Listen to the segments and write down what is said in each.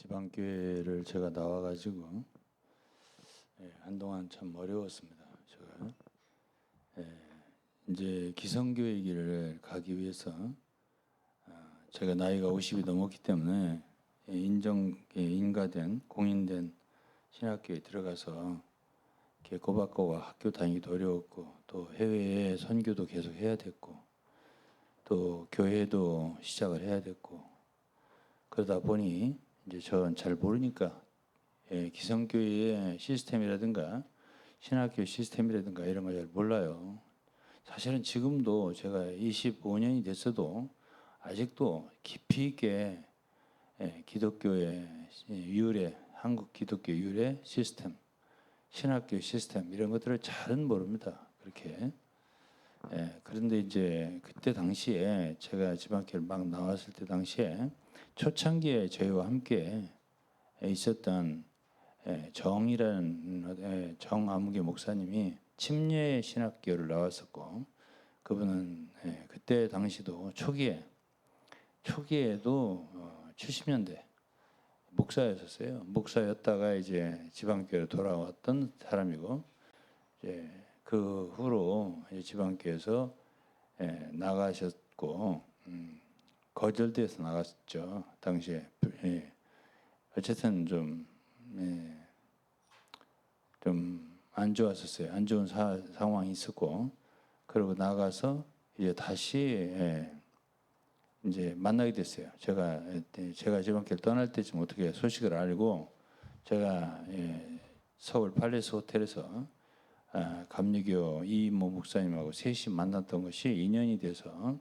지방교회를 제가 나와가지고 한동안 참 어려웠습니다. 제가 이제 기성교회 길을 가기 위해서 제가 나이가 50이 넘었기 때문에 인가된 공인된 신학교에 들어가서 이렇게 꼬박꼬박 학교 다니기도 어려웠고, 또 해외에 선교도 계속 해야 됐고, 또 교회도 시작을 해야 됐고, 그러다 보니 이제 전 잘 모르니까 기성교회의 시스템이라든가 신학교 시스템이라든가 이런 걸 잘 몰라요. 사실은 지금도 제가 25년이 됐어도 아직도 깊이 있게 기독교의 유래, 한국 기독교 유래 시스템, 신학교 시스템 이런 것들을 잘은 모릅니다. 그렇게. 그런데 이제 그때 당시에 제가 지방교회를 막 나왔을 때 당시에 초창기에 저희와 함께 있었던 정이라는 정아무개 목사님이 침례 신학교를 나왔었고, 그분은 그때 당시도 초기에도 70년대 목사였었어요. 목사였다가 이제 지방교회로 돌아왔던 사람이고, 이제 그 후로 지방교회에서 나가셨고, 거절돼서 나갔죠. 당시에. 어쨌든 좀 안 좋았었어요. 안 좋은 상황이 있었고, 그러고 나가서 이제 다시 이제 만나게 됐어요. 제가 지방교회를 떠날 때쯤 어떻게 소식을 알고, 제가 서울 팔레스 호텔에서 감리교 이모 목사님하고 셋이 만났던 것이 인연이 돼서,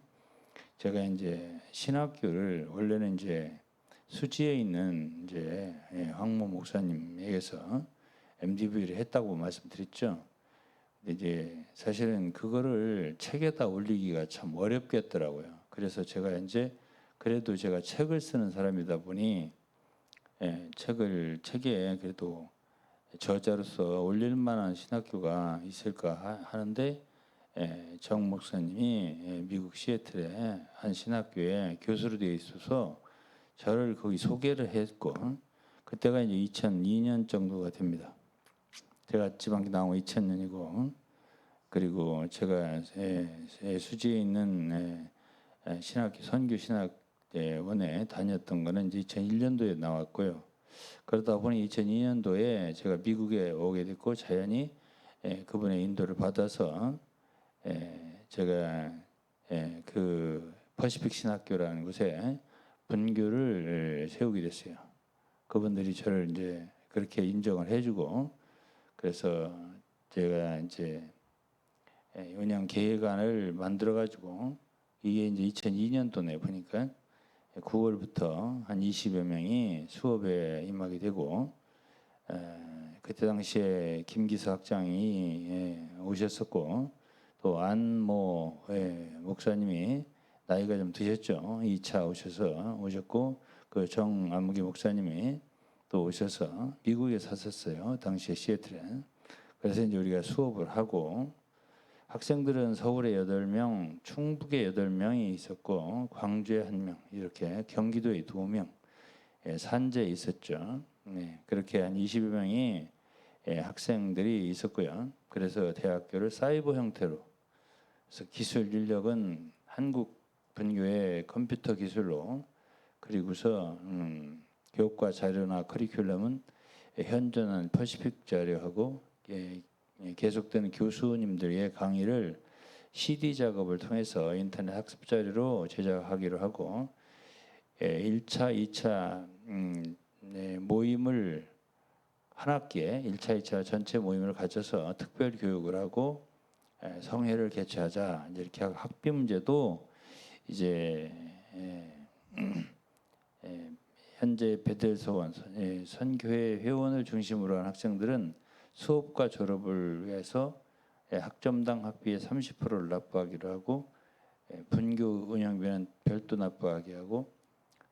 제가 이제 신학교를 원래는 이제 수지에 있는 이제 황모 목사님에게서 MDV를 했다고 말씀드렸죠. 근데 이제 사실은 그거를 책에다 올리기가 참 어렵겠더라고요. 그래서 제가 이제 그래도 제가 책을 쓰는 사람이다 보니 책에 그래도 저자로서 올릴 만한 신학교가 있을까 하는데, 정 목사님이 미국 시애틀에 한 신학교에 교수로 되어 있어서 저를 거기 소개를 했고, 그때가 이제 2002년 정도가 됩니다. 제가 지방에 나온 2000년이고, 그리고 제가 수지에 있는 신학교 선교 신학원에 다녔던 거는 이제 2001년도에 나왔고요. 그러다 보니 2002년도에 제가 미국에 오게 됐고, 자연히 그분의 인도를 받아서 제가 그 퍼시픽 신학교라는 곳에 분교를 세우게 됐어요. 그분들이 저를 이제 그렇게 인정을 해주고, 그래서 제가 이제 운영 계획안을 만들어 가지고, 이게 이제 2002년도에 보니까 9월부터 한 20여 명이 수업에 임하게 되고, 그때 당시에 김기사 학장이 오셨었고, 또 안모 목사님이 나이가 좀 드셨죠. 2차 오셨고, 그 정아무개 목사님이 또 오셔서 미국에 사셨어요. 당시에 시애틀에. 그래서 이제 우리가 수업을 하고, 학생들은 서울에 8명, 충북에 8명이 있었고, 광주에 1명, 이렇게 경기도에 2명, 산재에 있었죠. 그렇게 한 20여 명이 학생들이 있었고요. 그래서 대학교를 사이버 형태로, 그래서 기술 인력은 한국 분교의 컴퓨터 기술로, 그리고서 교과 자료나 커리큘럼은 현존한 퍼시픽 자료하고 계속되는 교수님들의 강의를 CD 작업을 통해서 인터넷 학습 자료로 제작하기로 하고, 1차, 2차 모임을 한 학기에 1차, 2차 전체 모임을 가져서 특별 교육을 하고 성회를 개최하자. 이렇게 학비 문제도 이제 현재 베델서원 선교회 회원을 중심으로 한 학생들은 수업과 졸업을 위해서 학점당 학비의 30%를 납부하기로 하고, 분교 운영비는 별도 납부하게 하고,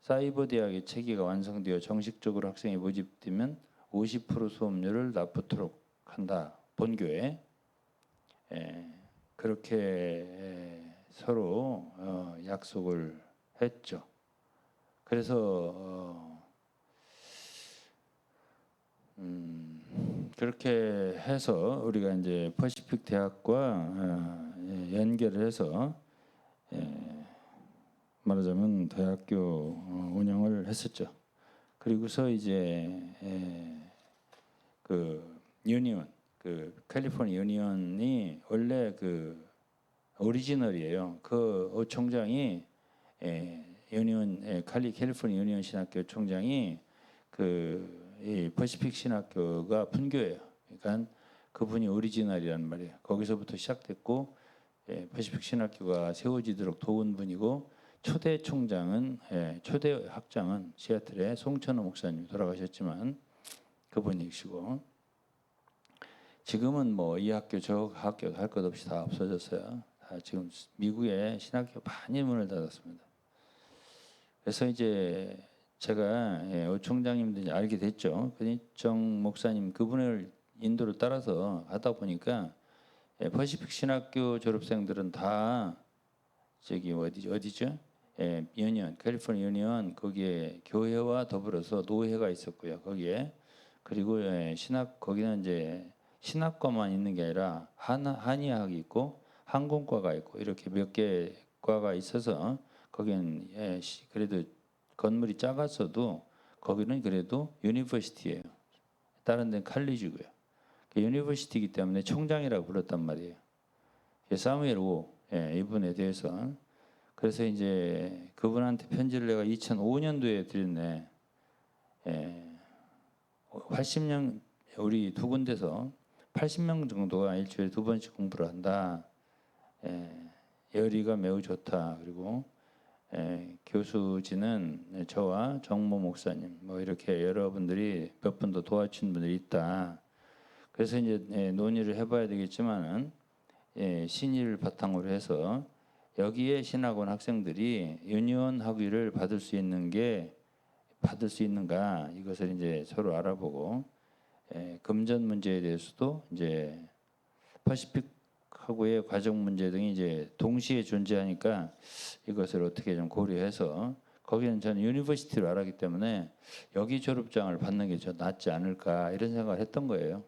사이버 대학의 체계가 완성되어 정식적으로 학생이 모집되면 50% 수업료를 납부토록 한다. 본교에 그렇게 서로 약속을 했죠. 그래서 그렇게 해서 우리가 이제 퍼시픽 대학과 연결을 해서 말하자면 대학교 운영을 했었죠. 그리고서 이제 그 유니온, 그 캘리포니아 유니온이 원래 그 오리지널이에요. 그 총장이 유니온 캘리포니아 유니온 신학교 총장이 이 퍼시픽 신학교가 분교예요. 그러니까 그분이 오리지널이란 말이에요. 거기서부터 시작됐고 퍼시픽 신학교가 세워지도록 도운 분이고 초대 총장은 초대 학장은 시애틀의 송천호 목사님 돌아가셨지만 그분이시고 지금은 뭐 이 학교 저 학교 할 것 없이 다 없어졌어요. 다 지금 미국의 신학교 많이 문을 닫았습니다. 그래서 이제 제가 오 총장님도 알게 됐죠. 근익정 목사님 그분을 인도를 따라서 하다 보니까 퍼시픽 신학교 졸업생들은 다 저기 어디죠? 유니온 캘리포니아 유니온 거기에 교회와 더불어서 노회가 있었고요. 거기에 그리고 거기는 이제 신학과만 있는 게 아니라 한의학이 있고 항공과가 있고 이렇게 몇 개 과가 있어서 거기는 그래도 건물이 작았어도 거기는 그래도 유니버시티예요. 다른 데는 칼리지고요. 유니버시티이기 때문에 총장이라고 불렀단 말이에요. 사무엘 오 이분에 대해서 그래서 이제 그분한테 편지를 내가 2005년도에 드렸네. 80명 우리 두 군데서 80명 정도가 일주일에 2번씩 공부를 한다. 열의가 매우 좋다. 그리고 교수진은 저와 정모 목사님 뭐 이렇게 여러분들이 몇 분 더 도와준 분들이 있다. 그래서 이제 논의를 해봐야 되겠지만은 신의를 바탕으로 해서 여기에 신학원 학생들이 유니온 학위를 받을 수 있는가 이것을 이제 서로 알아보고 금전 문제에 대해서도 이제 퍼시픽 하고의 과정 문제 등이 이제 동시에 존재하니까 이것을 어떻게 좀 고려해서 거기는 저는 유니버시티로 알았기 때문에 여기 졸업장을 받는 게 더 낫지 않을까 이런 생각을 했던 거예요.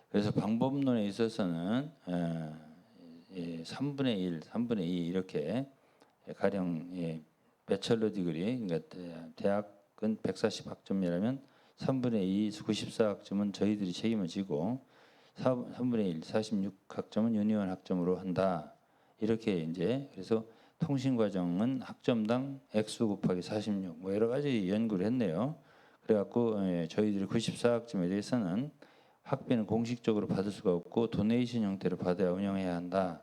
그래서 방법론에 있어서는 3분의 1, 3분의 2 이렇게 가령 배철러 디그리 그러니까 대학은 140학점이라면 3분의 2, 94학점은 저희들이 책임을 지고 3분의 1, 46학점은 유니온 학점으로 한다. 이렇게 이제 그래서 통신과정은 학점당 액수 곱하기 46 뭐 여러 가지 연구를 했네요. 그래갖고 저희들이 94학점에 대해서는 학비는 공식적으로 받을 수가 없고 도네이션 형태로 받아야 운영해야 한다.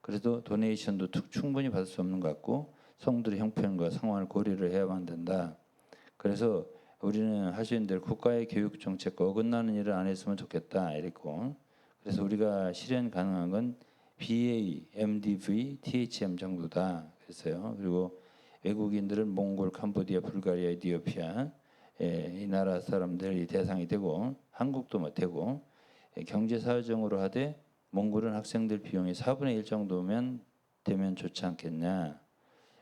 그래도 도네이션도 충분히 받을 수 없는 것 같고 성도의 형편과 상황을 고려를 해야만 된다. 그래서 우리는 하시는 대로 국가의 교육 정책과 어긋나는 일을 안 했으면 좋겠다 이랬고 그래서 우리가 실현 가능한 건 BA, MDV, THM 정도다 그랬어요. 그리고 외국인들은 몽골, 캄보디아, 불가리아, 에티오피아 이 나라 사람들이 대상이 되고 한국도 뭐 되고 경제 사정으로 하되 몽골은 학생들 비용이 4분의 1 정도면 되면 좋지 않겠냐.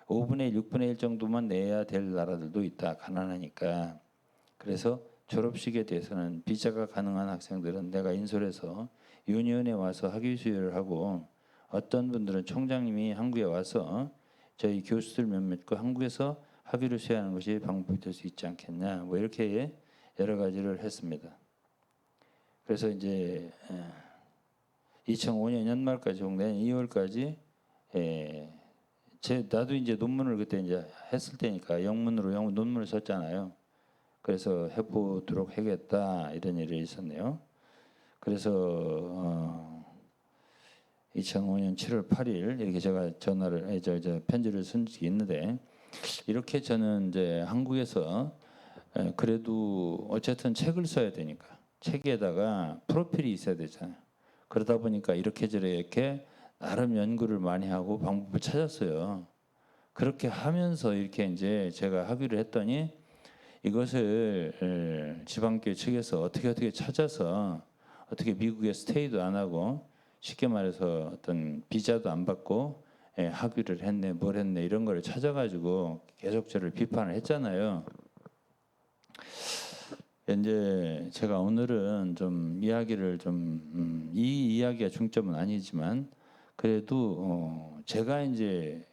5분의 1, 6분의 1 정도만 내야 될 나라들도 있다. 가난하니까. 그래서 졸업식에 대해서는 비자가 가능한 학생들은 내가 인솔해서 유니온에 와서 학위 수여를 하고 어떤 분들은 총장님이 한국에 와서 저희 교수들 몇몇과 한국에서 학위를 수여하는 것이 방법이 될 수 있지 않겠냐. 뭐 이렇게 여러 가지를 했습니다. 그래서 이제 2005년 연말까지 내년 2월까지 나도 이제 논문을 그때 이제 했을 때니까 영문으로 논문을 썼잖아요. 그래서 해보도록 하겠다 이런 일이 있었네요. 그래서 2005년 7월 8일 이렇게 제가 편지를 쓴 적이 있는데 이렇게 저는 이제 한국에서 그래도 어쨌든 책을 써야 되니까 책에다가 프로필이 있어야 되잖아요. 그러다 보니까 이렇게 나름 연구를 많이 하고 방법을 찾았어요. 그렇게 하면서 이렇게 이제 제가 학위를 했더니 이것을 지방교회 측에서 어떻게 찾아서 어떻게 미국에 스테이도 안 하고 쉽게 말해서 어떤 비자도 안 받고 학위를 했네 뭘 했네 이런 걸 찾아가지고 계속 저를 비판을 했잖아요. 이제 제가 오늘은 좀 이야기를 이 이야기가 중점은 아니지만 그래도 제가 이제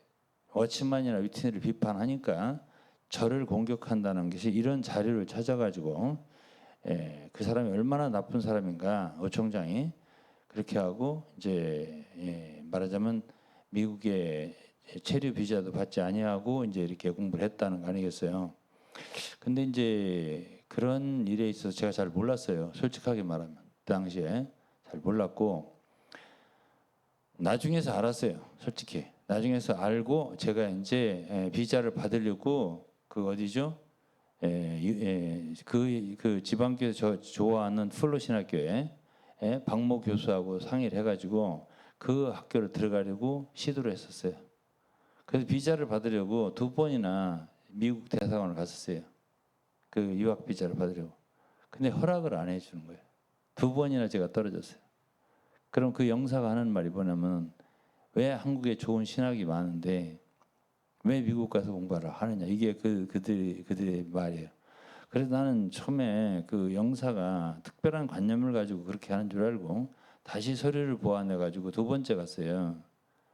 워치만이나 위트니를 비판하니까 저를 공격한다는 것이 이런 자료를 찾아가지고 그 사람이 얼마나 나쁜 사람인가 어청장이 그렇게 하고 이제 말하자면 미국의 체류 비자도 받지 아니하고 이제 이렇게 공부를 했다는 거 아니겠어요? 근데 이제 그런 일에 있어서 제가 잘 몰랐어요. 솔직하게 말하면 그 당시에 잘 몰랐고 나중에서 알았어요. 솔직히 나중에서 알고 제가 이제 비자를 받으려고 그 어디죠? 그 지방교회 저 좋아하는 플로 신학교에 박모 교수하고 상의를 해가지고 그 학교를 들어가려고 시도를 했었어요. 그래서 비자를 받으려고 2번이나 미국 대사관을 갔었어요. 그 유학 비자를 받으려고. 근데 허락을 안 해주는 거예요. 2번이나 제가 떨어졌어요. 그럼 그 영사가 하는 말이 뭐냐면 왜 한국에 좋은 신학이 많은데 왜 미국 가서 공부하라 하느냐 이게 그들의 말이에요. 그래서 나는 처음에 그 영사가 특별한 관념을 가지고 그렇게 하는 줄 알고 다시 서류를 보완해 가지고 2번째 갔어요.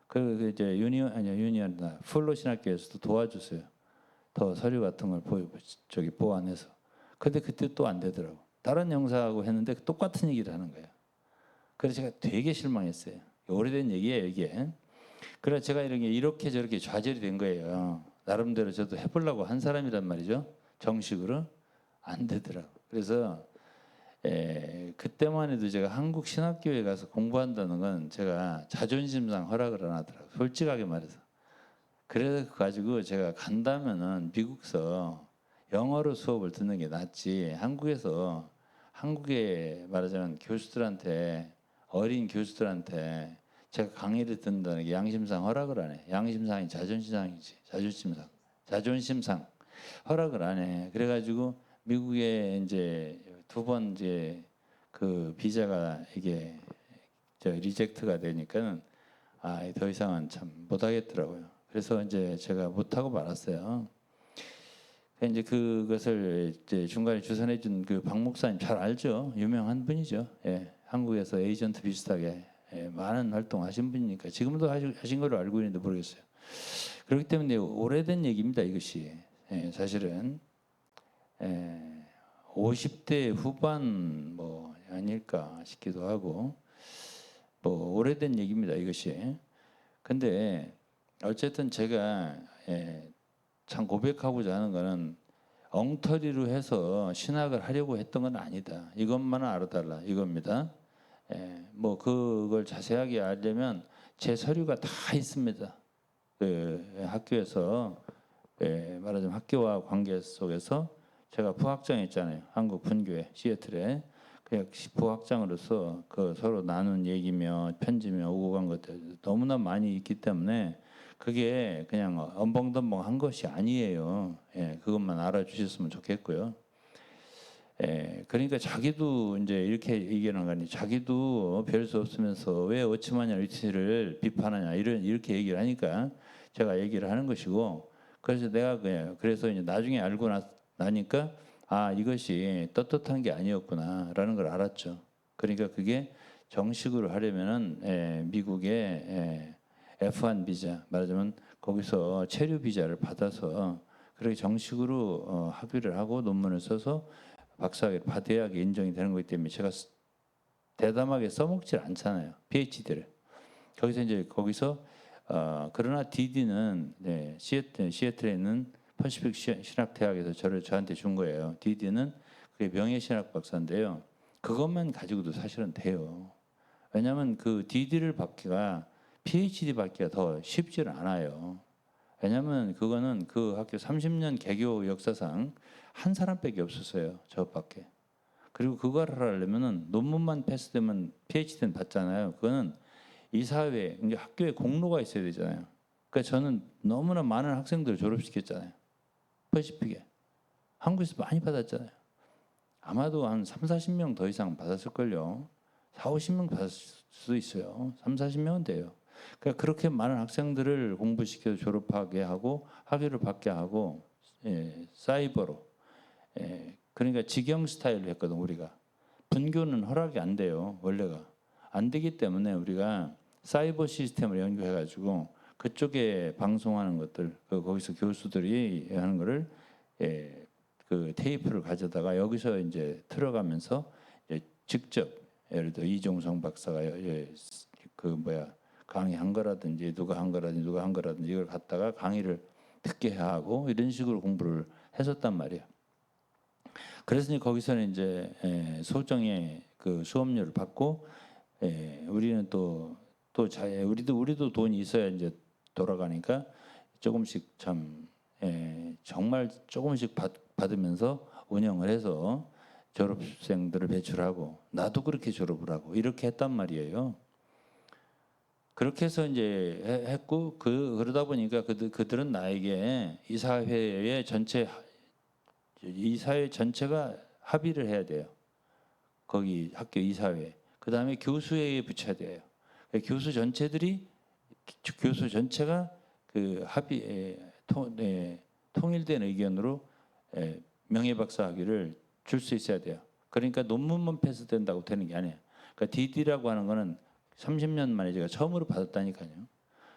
그리고 이제 유니언이나 풀로 신학교에서도 도와줬어요. 더 서류 같은 걸 보완해서. 근데 그때 또 안 되더라고. 다른 영사하고 했는데 똑같은 얘기를 하는 거예요. 그래서 제가 되게 실망했어요. 오래된 얘기예요, 이게. 그래서 제가 이렇게 저렇게 좌절이 된 거예요. 나름대로 저도 해보려고 한 사람이란 말이죠. 정식으로 안 되더라고. 그래서 그때만 해도 제가 한국 신학교에 가서 공부한다는 건 제가 자존심상 허락을 안 하더라고요. 솔직하게 말해서. 그래서 가지고 제가 간다면은 미국서 영어로 수업을 듣는 게 낫지 한국에서 한국에 말하자면 교수들한테 어린 교수들한테 제가 강의를 듣는다는 게 양심상 허락을 안 해. 양심상이 자존심상이지. 자존심상 허락을 안 해. 그래가지고 미국에 이제 2번 이제 그 비자가 이게 리젝트가 되니까는 더 이상은 참 못하겠더라고요. 그래서 이제 제가 못하고 말았어요. 이제 그것을 이제 중간에 주선해 준 그 박 목사님 잘 알죠? 유명한 분이죠. 한국에서 에이전트 비슷하게 많은 활동하신 분이니까 지금도 하신 걸로 알고 있는데 모르겠어요. 그렇기 때문에 오래된 얘기입니다. 이것이 사실은 50대 후반 뭐 아닐까 싶기도 하고 뭐 오래된 얘기입니다. 이것이. 근데 어쨌든 제가 참 고백하고자 하는 거는 엉터리로 해서 신학을 하려고 했던 건 아니다. 이것만 알아달라 이겁니다. 뭐 그걸 자세하게 알려면 제 서류가 다 있습니다. 그 학교에서 말하자면 학교와 관계 속에서 제가 부학장했잖아요. 한국 분교회 시애틀에 그 부학장으로서 그 서로 나눈 얘기며 편지며 오고 간 것들 너무나 많이 있기 때문에 그게 그냥 엄벙덤벙한 것이 아니에요. 그것만 알아주셨으면 좋겠고요. 그러니까 자기도 이제 이렇게 얘기하는 거니 자기도 별 수 없으면서 왜 어치마냐 위치를 비판하냐 이렇게 얘기를 하니까 제가 얘기를 하는 것이고 그래서 내가 그래서 이제 나중에 알고 나니까 이것이 떳떳한 게 아니었구나라는 걸 알았죠. 그러니까 그게 정식으로 하려면은 미국의 F1 비자 말하자면 거기서 체류 비자를 받아서 그렇게 정식으로 학위를 하고 논문을 써서 박사학위를 받아야 인정이 되는 거기 때문에 제가 대담하게 써먹질 않잖아요. PhD를. 거기서 그러나 DD는 시애틀에 있는 퍼시픽 신학대학에서 저한테 준 거예요. DD는 그게 명예신학 박사인데요. 그것만 가지고도 사실은 돼요. 왜냐하면 그 DD를 받기가 PhD 받기가 더 쉽지는 않아요. 왜냐하면 그거는 그 학교 30년 개교 역사상 한 사람밖에 없었어요. 저밖에. 그리고 그걸 하려면은 논문만 패스되면 PhD는 받잖아요. 그거는 이 사회에 이제 학교에 공로가 있어야 되잖아요. 그러니까 저는 너무나 많은 학생들을 졸업시켰잖아요. 퍼시픽에. 한국에서 많이 받았잖아요. 아마도 한 3, 40명 더 이상 받았을걸요. 4, 50명 받을 수도 있어요. 3, 40명은 돼요. 그러니까 그렇게 많은 학생들을 공부시켜서 졸업하게 하고 학위를 받게 하고 사이버로 그러니까 직영 스타일로 했거든 우리가. 분교는 허락이 안 돼요 원래가. 안 되기 때문에 우리가 사이버 시스템을 연구해가지고 그쪽에 방송하는 것들 거기서 교수들이 하는 거를 그 테이프를 가져다가 여기서 이제 틀어가면서 직접 예를 들어 이종성 박사가 그 뭐야 강의한 거라든지 누가 한 거라든지 이걸 갖다가 강의를 듣게 하고 이런 식으로 공부를 했었단 말이야. 그래서 이제 거기서는 이제 소정의 그 수업료를 받고 우리는 우리도 돈이 있어야 이제 돌아가니까 조금씩 참 정말 조금씩 받으면서 운영을 해서 졸업생들을 배출하고 나도 그렇게 졸업을 하고 이렇게 했단 말이에요. 그렇게 해서 이제 했고 그러다 보니까 그들은 나에게 이 사회 전체가 합의를 해야 돼요. 거기 학교 이사회. 그 다음에 교수회의에 붙여야 돼요. 교수 전체가 그 통일된 의견으로 명예박사 학위를 줄 수 있어야 돼요. 그러니까 논문만 패스된다고 되는 게 아니에요. 그러니까 DD라고 하는 거는 30년 만에 제가 처음으로 받았다니까요.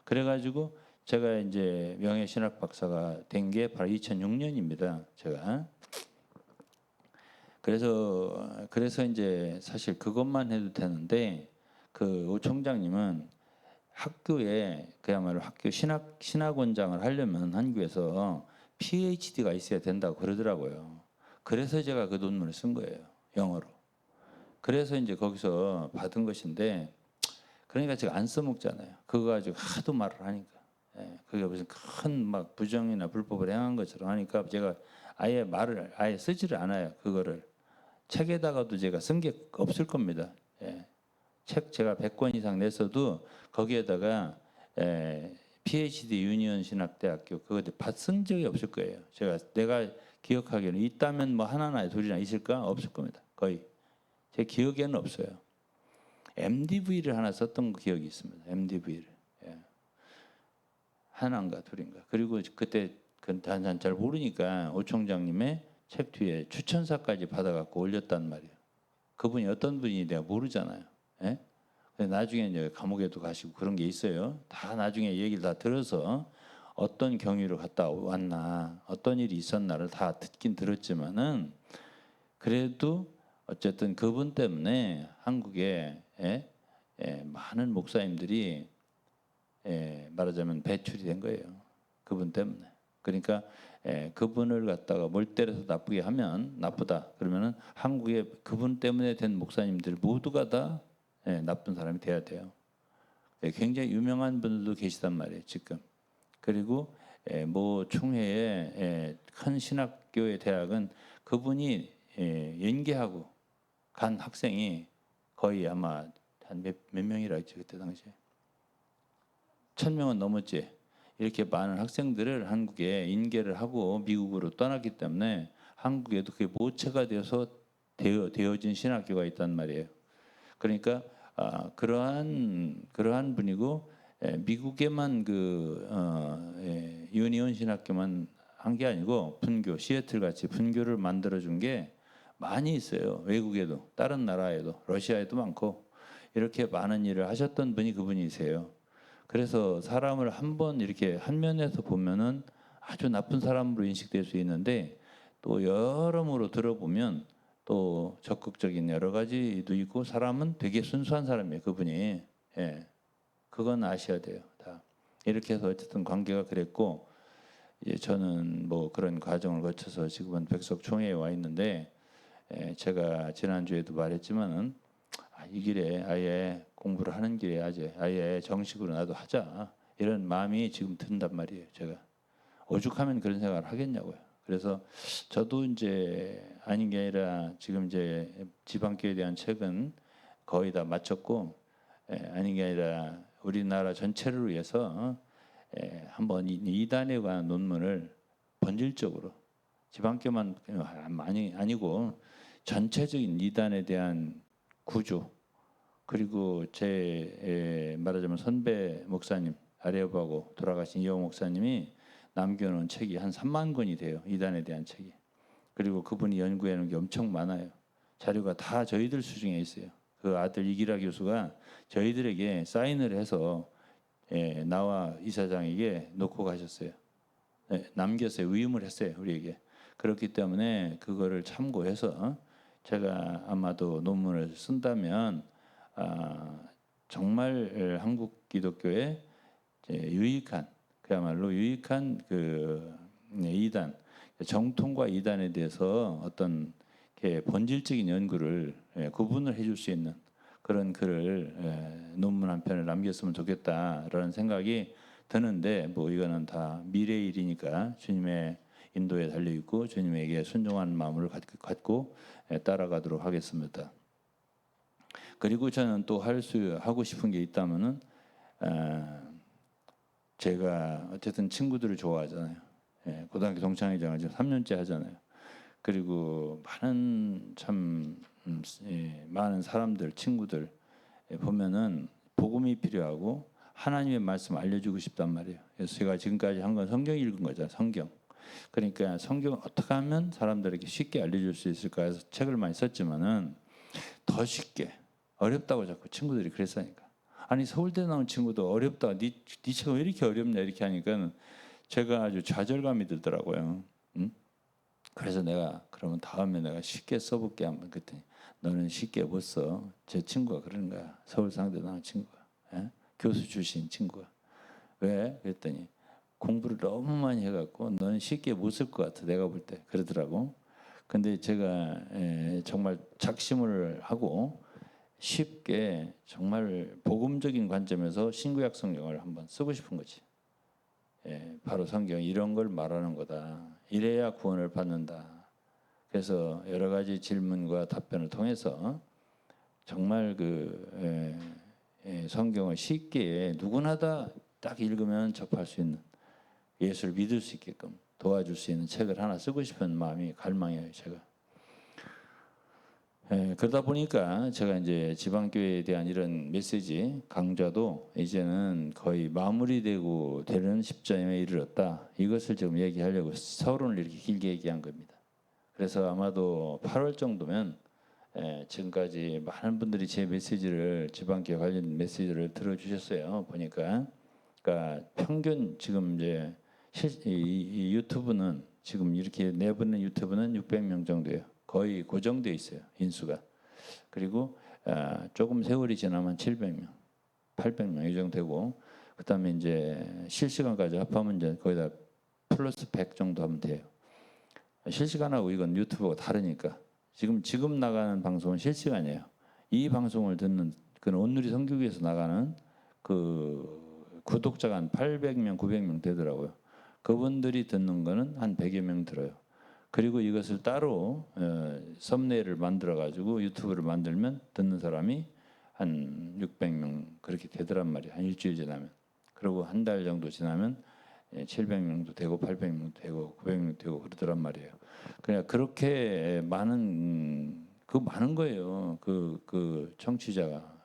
그래가지고 제가 이제 명예신학 박사가 된 게 바로 2006년입니다. 제가. 그래서 이제 사실 그것만 해도 되는데 그 오 총장님은 학교에 그야말로 학교 신학원장을 하려면 한국에서 PhD가 있어야 된다고 그러더라고요. 그래서 제가 그 논문을 쓴 거예요. 영어로. 그래서 이제 거기서 받은 것인데 그러니까 제가 안 써먹잖아요. 그거 가지고 하도 말을 하니까. 그게 무슨 큰 막 부정이나 불법을 행한 것처럼 하니까 제가 아예 말을 아예 쓰지를 않아요. 그거를. 책에다가도 제가 쓴 게 없을 겁니다. 책 제가 100권 이상 냈어도 거기에다가 PhD 유니언 신학대학교 그거 쓴 적이 없을 거예요. 내가 기억하기에는 있다면 뭐 하나나 둘이나 있을까? 없을 겁니다. 거의 제 기억에는 없어요. MDV를 하나 썼던 기억이 있습니다. MDV를 하나인가 둘인가. 그리고 그때 잘 모르니까 오 총장님의 책 뒤에 추천사까지 받아갖고 올렸단 말이에요. 그분이 어떤 분인지 내가 모르잖아요. 예? 나중에 이제 감옥에도 가시고 그런 게 있어요. 다 나중에 얘기를 다 들어서 어떤 경위로 갔다 왔나, 어떤 일이 있었나를 다 듣긴 들었지만은 그래도 어쨌든 그분 때문에 한국에 많은 목사님들이 말하자면 배출이 된 거예요. 그분 때문에. 그러니까 그분을 갖다가 몰 때려서 나쁘게 하면 나쁘다. 그러면은 한국에 그분 때문에 된 목사님들 모두가 다 나쁜 사람이 돼야 돼요. 굉장히 유명한 분들도 계시단 말이에요. 지금. 그리고 뭐 총회의 큰 신학교의 대학은 그분이 연계하고 간 학생이 거의 아마 한 몇 명이라 했지 그때 당시에 1,000명은 넘었지. 이렇게 많은 학생들을 한국에 인계를 하고 미국으로 떠났기 때문에 한국에도 그게 모체가 되어진 신학교가 있단 말이에요. 그러니까 그러한 분이고 미국에만 유니온 신학교만 한 게 아니고 분교 시애틀 같이 분교를 만들어 준 게 많이 있어요. 외국에도 다른 나라에도 러시아에도 많고 이렇게 많은 일을 하셨던 분이 그분이세요. 그래서 사람을 한번 이렇게 한 면에서 보면은 아주 나쁜 사람으로 인식될 수 있는데 또 여러모로 들어보면 또 적극적인 여러 가지도 있고 사람은 되게 순수한 사람이에요. 그분이. 그건 아셔야 돼요. 다. 이렇게 해서 어쨌든 관계가 그랬고 이제 저는 뭐 그런 과정을 거쳐서 지금은 백석총회에 와 있는데 제가 지난주에도 말했지만은 이 길에 아예 공부를 하는 길에 아예 정식으로 나도 하자 이런 마음이 지금 든단 말이에요. 제가 오죽하면 그런 생각을 하겠냐고요. 그래서 저도 이제 아닌 게 아니라 지금 이제 지방교회에 대한 책은 거의 다 마쳤고 아닌 게 아니라 우리나라 전체를 위해서 한번 이단에 관한 논문을 본질적으로 지방교만 아니고 전체적인 이단에 대한 구조 그리고 제 말하자면 선배 목사님 아레오바고 돌아가신 이호 목사님이 남겨놓은 책이 한 3만 권이 돼요. 이단에 대한 책이. 그리고 그분이 연구해 놓은 게 엄청 많아요. 자료가 다 저희들 수중에 있어요. 그 아들 이기라 교수가 저희들에게 사인을 해서 나와 이사장에게 놓고 가셨어요. 남겼어요. 위임을 했어요. 우리에게. 그렇기 때문에 그거를 참고해서 제가 아마도 논문을 쓴다면 정말 한국 기독교의 유익한, 그야말로 유익한 그 이단, 정통과 이단에 대해서 어떤 본질적인 연구를 구분을 해줄 수 있는 그런 글을 논문 한 편을 남겼으면 좋겠다라는 생각이 드는데, 뭐 이거는 다 미래의 일이니까 주님의 인도에 달려 있고 주님에게 순종하는 마음을 갖고 따라가도록 하겠습니다. 그리고 저는 또 하고 싶은 게 있다면은 제가 어쨌든 친구들을 좋아하잖아요. 고등학교 동창회장을 지금 3년째 하잖아요. 그리고 많은 사람들, 친구들 보면은 복음이 필요하고 하나님의 말씀 알려주고 싶단 말이에요. 그래서 제가 지금까지 한 건 성경 읽은 거잖아요. 성경. 그러니까 성경을 어떻게 하면 사람들에게 쉽게 알려줄 수 있을까 해서 책을 많이 썼지만은 더 쉽게, 어렵다고 자꾸 친구들이 그랬으니까. 아니 서울대 나온 친구도 어렵다. 네 책은 왜 이렇게 어렵냐 이렇게 하니까 제가 아주 좌절감이 들더라고요. 응? 그래서 내가 그러면 다음에 내가 쉽게 써볼게 한번 그랬더니 너는 쉽게 못 써. 제 친구가 그러는 거야. 서울상대 나온 친구가. 교수 출신 친구가. 왜? 그랬더니 공부를 너무 많이 해갖고 너는 쉽게 못 쓸 것 같아. 내가 볼 때 그러더라고. 근데 제가 정말 작심을 하고 쉽게 정말 복음적인 관점에서 신구약 성경을 한번 쓰고 싶은 거지. 바로 성경 이런 걸 말하는 거다. 이래야 구원을 받는다. 그래서 여러 가지 질문과 답변을 통해서 정말 성경을 쉽게 누구나 다 딱 읽으면 접할 수 있는, 예수를 믿을 수 있게끔 도와줄 수 있는 책을 하나 쓰고 싶은 마음이 갈망이에요, 제가. 그러다 보니까 제가 이제 지방교회에 대한 이런 메시지 강좌도 이제는 거의 마무리되고 되는 시점에 이르렀다. 이것을 지금 얘기하려고 서론을 이렇게 길게 얘기한 겁니다. 그래서 아마도 8월 정도면 지금까지 많은 분들이 제 메시지를, 지방교회 관련 메시지를 들어주셨어요. 보니까. 그러니까 평균 지금 이제 이 유튜브는 지금 이렇게 내보낸 유튜브는 600명 정도예요. 거의 고정돼 있어요, 인수가. 그리고 조금 세월이 지나면 700명, 800명 이 정도 되고, 그다음에 이제 실시간까지 합하면 이제 거의 다 플러스 100 정도 하면 돼요. 실시간하고 이건 유튜브가 다르니까. 지금 나가는 방송은 실시간이에요. 이 방송을 듣는 그 온누리 선교교에서 나가는 그 구독자가 한 800명, 900명 되더라고요. 그분들이 듣는 거는 한 100여 명 들어요. 그리고 이것을 따로 썸네일을 만들어 가지고 유튜브를 만들면 듣는 사람이 한 600명 그렇게 되더란 말이에요. 한 일주일 지나면. 그리고 한 달 정도 지나면 700명도 되고 800명도 되고 900명도 되고 그러더란 말이에요. 그냥 그렇게 많은 거예요. 그 청취자가,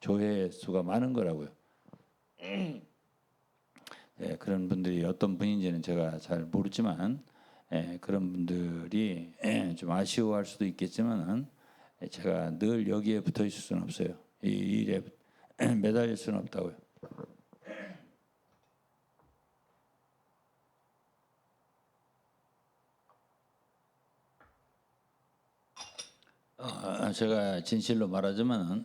조회 수가 많은 거라고요. 그런 분들이 어떤 분인지는 제가 잘 모르지만 그런 분들이 좀 아쉬워할 수도 있겠지만은 제가 늘 여기에 붙어 있을 수는 없어요. 이 일에 매달릴 수는 없다고요. 제가 진실로 말하자면은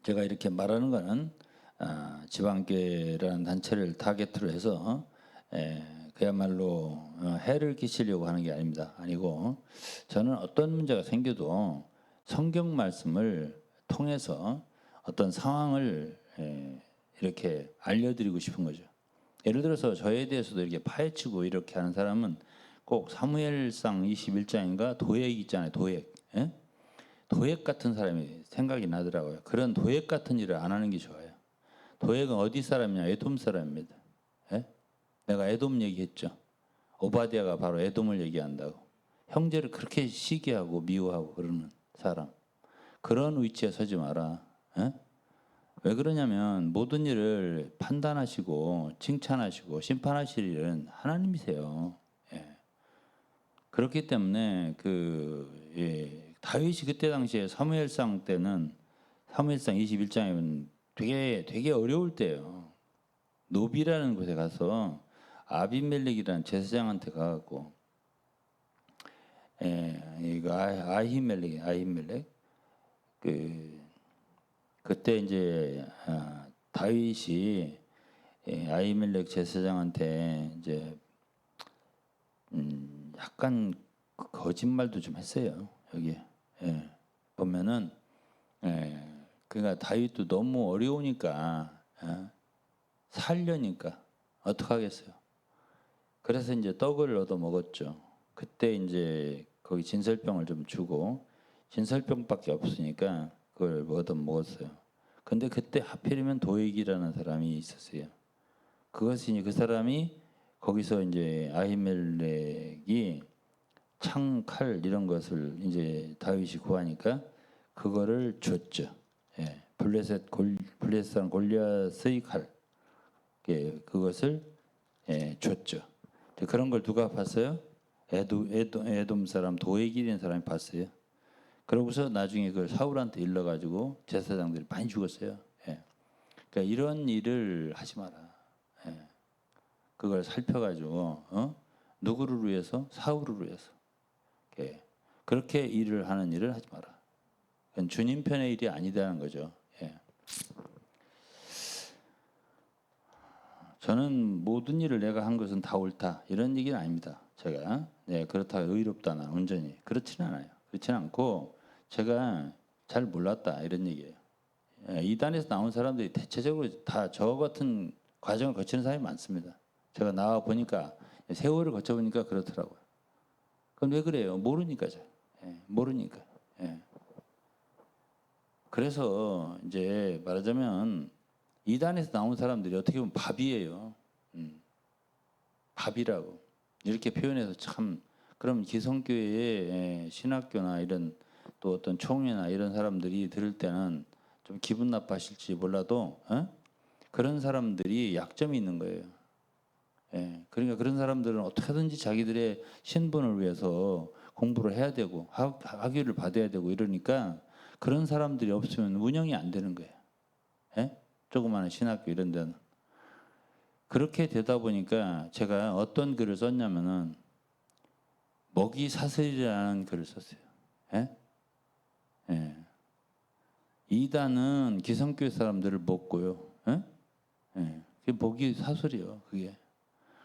제가 이렇게 말하는 거는 지방교회라는 단체를 타겟으로 해서 그야말로 해를 끼치려고 하는 게 아닙니다. 아니고 저는 어떤 문제가 생겨도 성경 말씀을 통해서 어떤 상황을 이렇게 알려드리고 싶은 거죠. 예를 들어서 저에 대해서도 이렇게 파헤치고 이렇게 하는 사람은 꼭 사무엘상 21장인가 도액 있잖아요. 도액. 도액 같은 사람이 생각이 나더라고요. 그런 도액 같은 일을 안 하는 게 좋아요. 도액은 어디 사람이냐? 에돔 사람입니다. 내가 에돔 얘기했죠. 오바댜가 바로 에돔을 얘기한다고. 형제를 그렇게 시기하고 미워하고 그러는 사람. 그런 위치에 서지 마라. 왜 그러냐면 모든 일을 판단하시고 칭찬하시고 심판하실 일은 하나님이세요. 그렇기 때문에 다윗이 그때 당시에 사무엘상 때는 사무엘상 21장이면 되게 어려울 때예요. 노비라는 곳에 가서 아비멜렉이라는 제사장한테 가갖고 이거 아히멜렉 그때 이제 다윗이 아히멜렉 제사장한테 이제 약간 거짓말도 좀 했어요. 여기 보면은 그러니까 다윗도 너무 어려우니까 살려니까 어떡하겠어요. 그래서 이제 떡을 얻어 먹었죠. 그때 이제 거기 진설병을 좀 주고 진설병밖에 없으니까 그걸 얻어 먹었어요. 근데 그때 하필이면 도액이라는 사람이 있었어요. 그것이 그 사람이 거기서 이제 아히멜렉이 창, 칼 이런 것을 이제 다윗이 구하니까 그거를 줬죠. 블레셋 사람 골리앗의 칼, 그것을 줬죠. 그런 걸 누가 봤어요? 에돔 사람 도액이라는 사람이 봤어요. 그러고서 나중에 그걸 사울한테 일러가지고 제사장들이 많이 죽었어요. 그러니까 이런 일을 하지 마라. 그걸 살펴가지고 누구를 위해서? 사울을 위해서. 그렇게 일을 하는 일을 하지 마라. 그건 주님 편의 일이 아니다는 거죠. 저는 모든 일을 내가 한 것은 다 옳다 이런 얘기는 아닙니다. 제가 그렇다고 의롭다나 온전히 그렇지는 않아요. 그렇지는 않고 제가 잘 몰랐다 이런 얘기예요. 이단에서 나온 사람들이 대체적으로 다 저 같은 과정을 거치는 사람이 많습니다. 제가 나와 보니까 세월을 거쳐 보니까 그렇더라고요. 그럼 왜 그래요? 모르니까죠. 모르니까. 그래서 이제 말하자면 이단에서 나온 사람들이 어떻게 보면 밥이에요. 밥이라고 이렇게 표현해서 참 그럼 기성교회의 신학교나 이런 또 어떤 총회나 이런 사람들이 들을 때는 좀 기분 나빠하실지 몰라도 그런 사람들이 약점이 있는 거예요. 그러니까 그런 사람들은 어떻게든지 자기들의 신분을 위해서 공부를 해야 되고 학위를 받아야 되고 이러니까 그런 사람들이 없으면 운영이 안 되는 거예요. 조그마한 신학교 이런 데는. 그렇게 되다 보니까 제가 어떤 글을 썼냐면은 먹이 사슬이라는 글을 썼어요. 이단은 기성교회 사람들을 먹고요. 그게 먹이 사슬이요. 그게.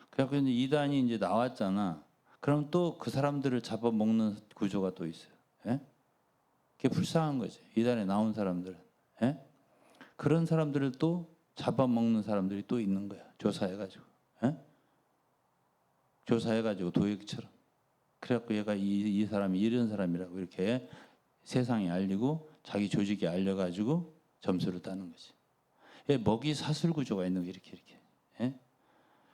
그래서 이제 이단이 이제 나왔잖아. 그럼 또 그 사람들을 잡아먹는 구조가 또 있어요. 그게 불쌍한 거죠. 이단에 나온 사람들은. 그런 사람들을 또 잡아먹는 사람들이 또 있는 거야. 조사해가지고. 조사해가지고 도액처럼. 그래갖고 얘가 이 사람이 이런 사람이라고 이렇게 세상에 알리고 자기 조직에 알려가지고 점수를 따는 거지. 먹이 사슬 구조가 있는 거 이렇게.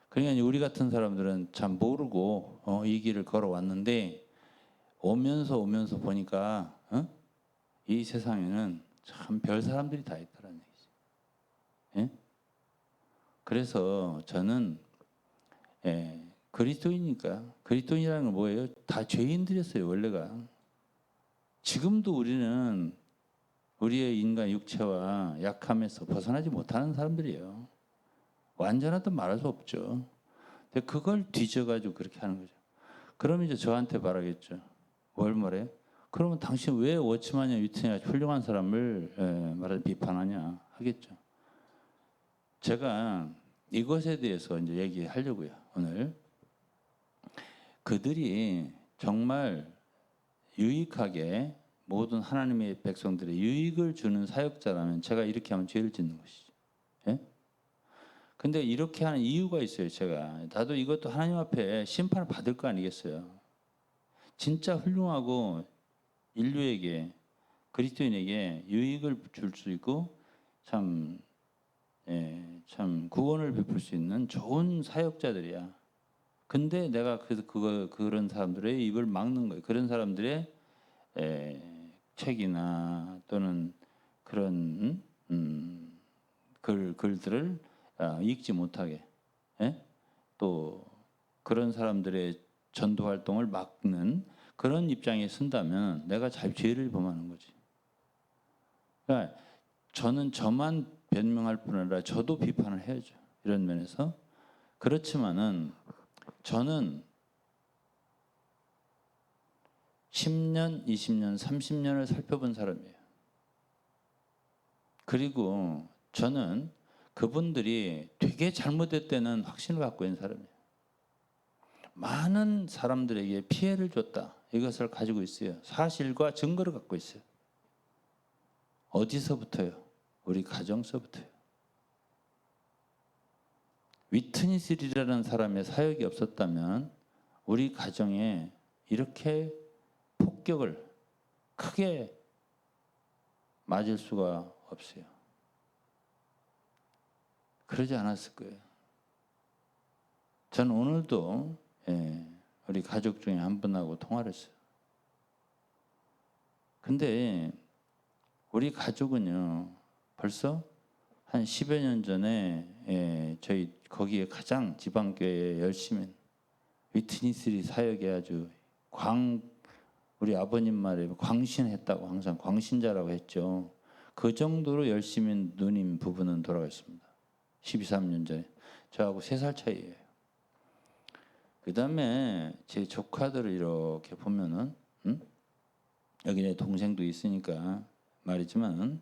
그러니까 우리 같은 사람들은 참 모르고 이 길을 걸어왔는데 오면서 보니까 이 세상에는 참 별 사람들이 다 있다라는 얘기지. 그래서 저는 그리스도이니까 그리스도인이라는 건 뭐예요? 다 죄인들이었어요 원래가. 지금도 우리는 우리의 인간 육체와 약함에서 벗어나지 못하는 사람들이에요. 완전하다 말할 수 없죠. 근데 그걸 뒤져가지고 그렇게 하는 거죠. 그럼 이제 저한테 말하겠죠. 뭘 말해? 그러면 당신 왜 워치만이나 유태냐 훌륭한 사람을 말하자 비판하냐 하겠죠. 제가 이것에 대해서 이제 얘기하려고요. 오늘 그들이 정말 유익하게 모든 하나님의 백성들의 유익을 주는 사역자라면 제가 이렇게 하면 죄를 짓는 것이죠. 근데 이렇게 하는 이유가 있어요. 제가 나도 이것도 하나님 앞에 심판을 받을 거 아니겠어요. 진짜 훌륭하고 인류에게 그리스도인에게 유익을 줄 수 있고 참 구원을 베풀 수 있는 좋은 사역자들이야. 근데 내가 그런 사람들의 입을 막는 거예요. 그런 사람들의 책이나 또는 그런 글들을 읽지 못하게 또 그런 사람들의 전도 활동을 막는 그런 입장에 쓴다면 내가 죄를 범하는 거지. 그러니까 저는 저만 변명할 뿐 아니라 저도 비판을 해야죠. 이런 면에서. 그렇지만은 저는 10년, 20년, 30년을 살펴본 사람이에요. 그리고 저는 그분들이 되게 잘못했다는 확신을 갖고 있는 사람이에요. 많은 사람들에게 피해를 줬다. 이것을 가지고 있어요. 사실과 증거를 갖고 있어요. 어디서부터요? 우리 가정서부터요. 위트니스리라는 사람의 사역이 없었다면 우리 가정에 이렇게 폭격을 크게 맞을 수가 없어요. 그러지 않았을 거예요. 저는 오늘도 우리 가족 중에 한 분하고 통화를 했어요. 근데 우리 가족은요, 벌써 한 10여 년 전에 저희 거기에 가장 지방교회에 열심히 위트니스리 사역에 아주 우리 아버님 말에 광신했다고 항상 광신자라고 했죠. 그 정도로 열심히 누님 부부는 돌아가셨습니다. 12, 13년 전에. 저하고 3살 차이예요. 그 다음에 제 조카들을 이렇게 보면은 여기 내 동생도 있으니까 말이지만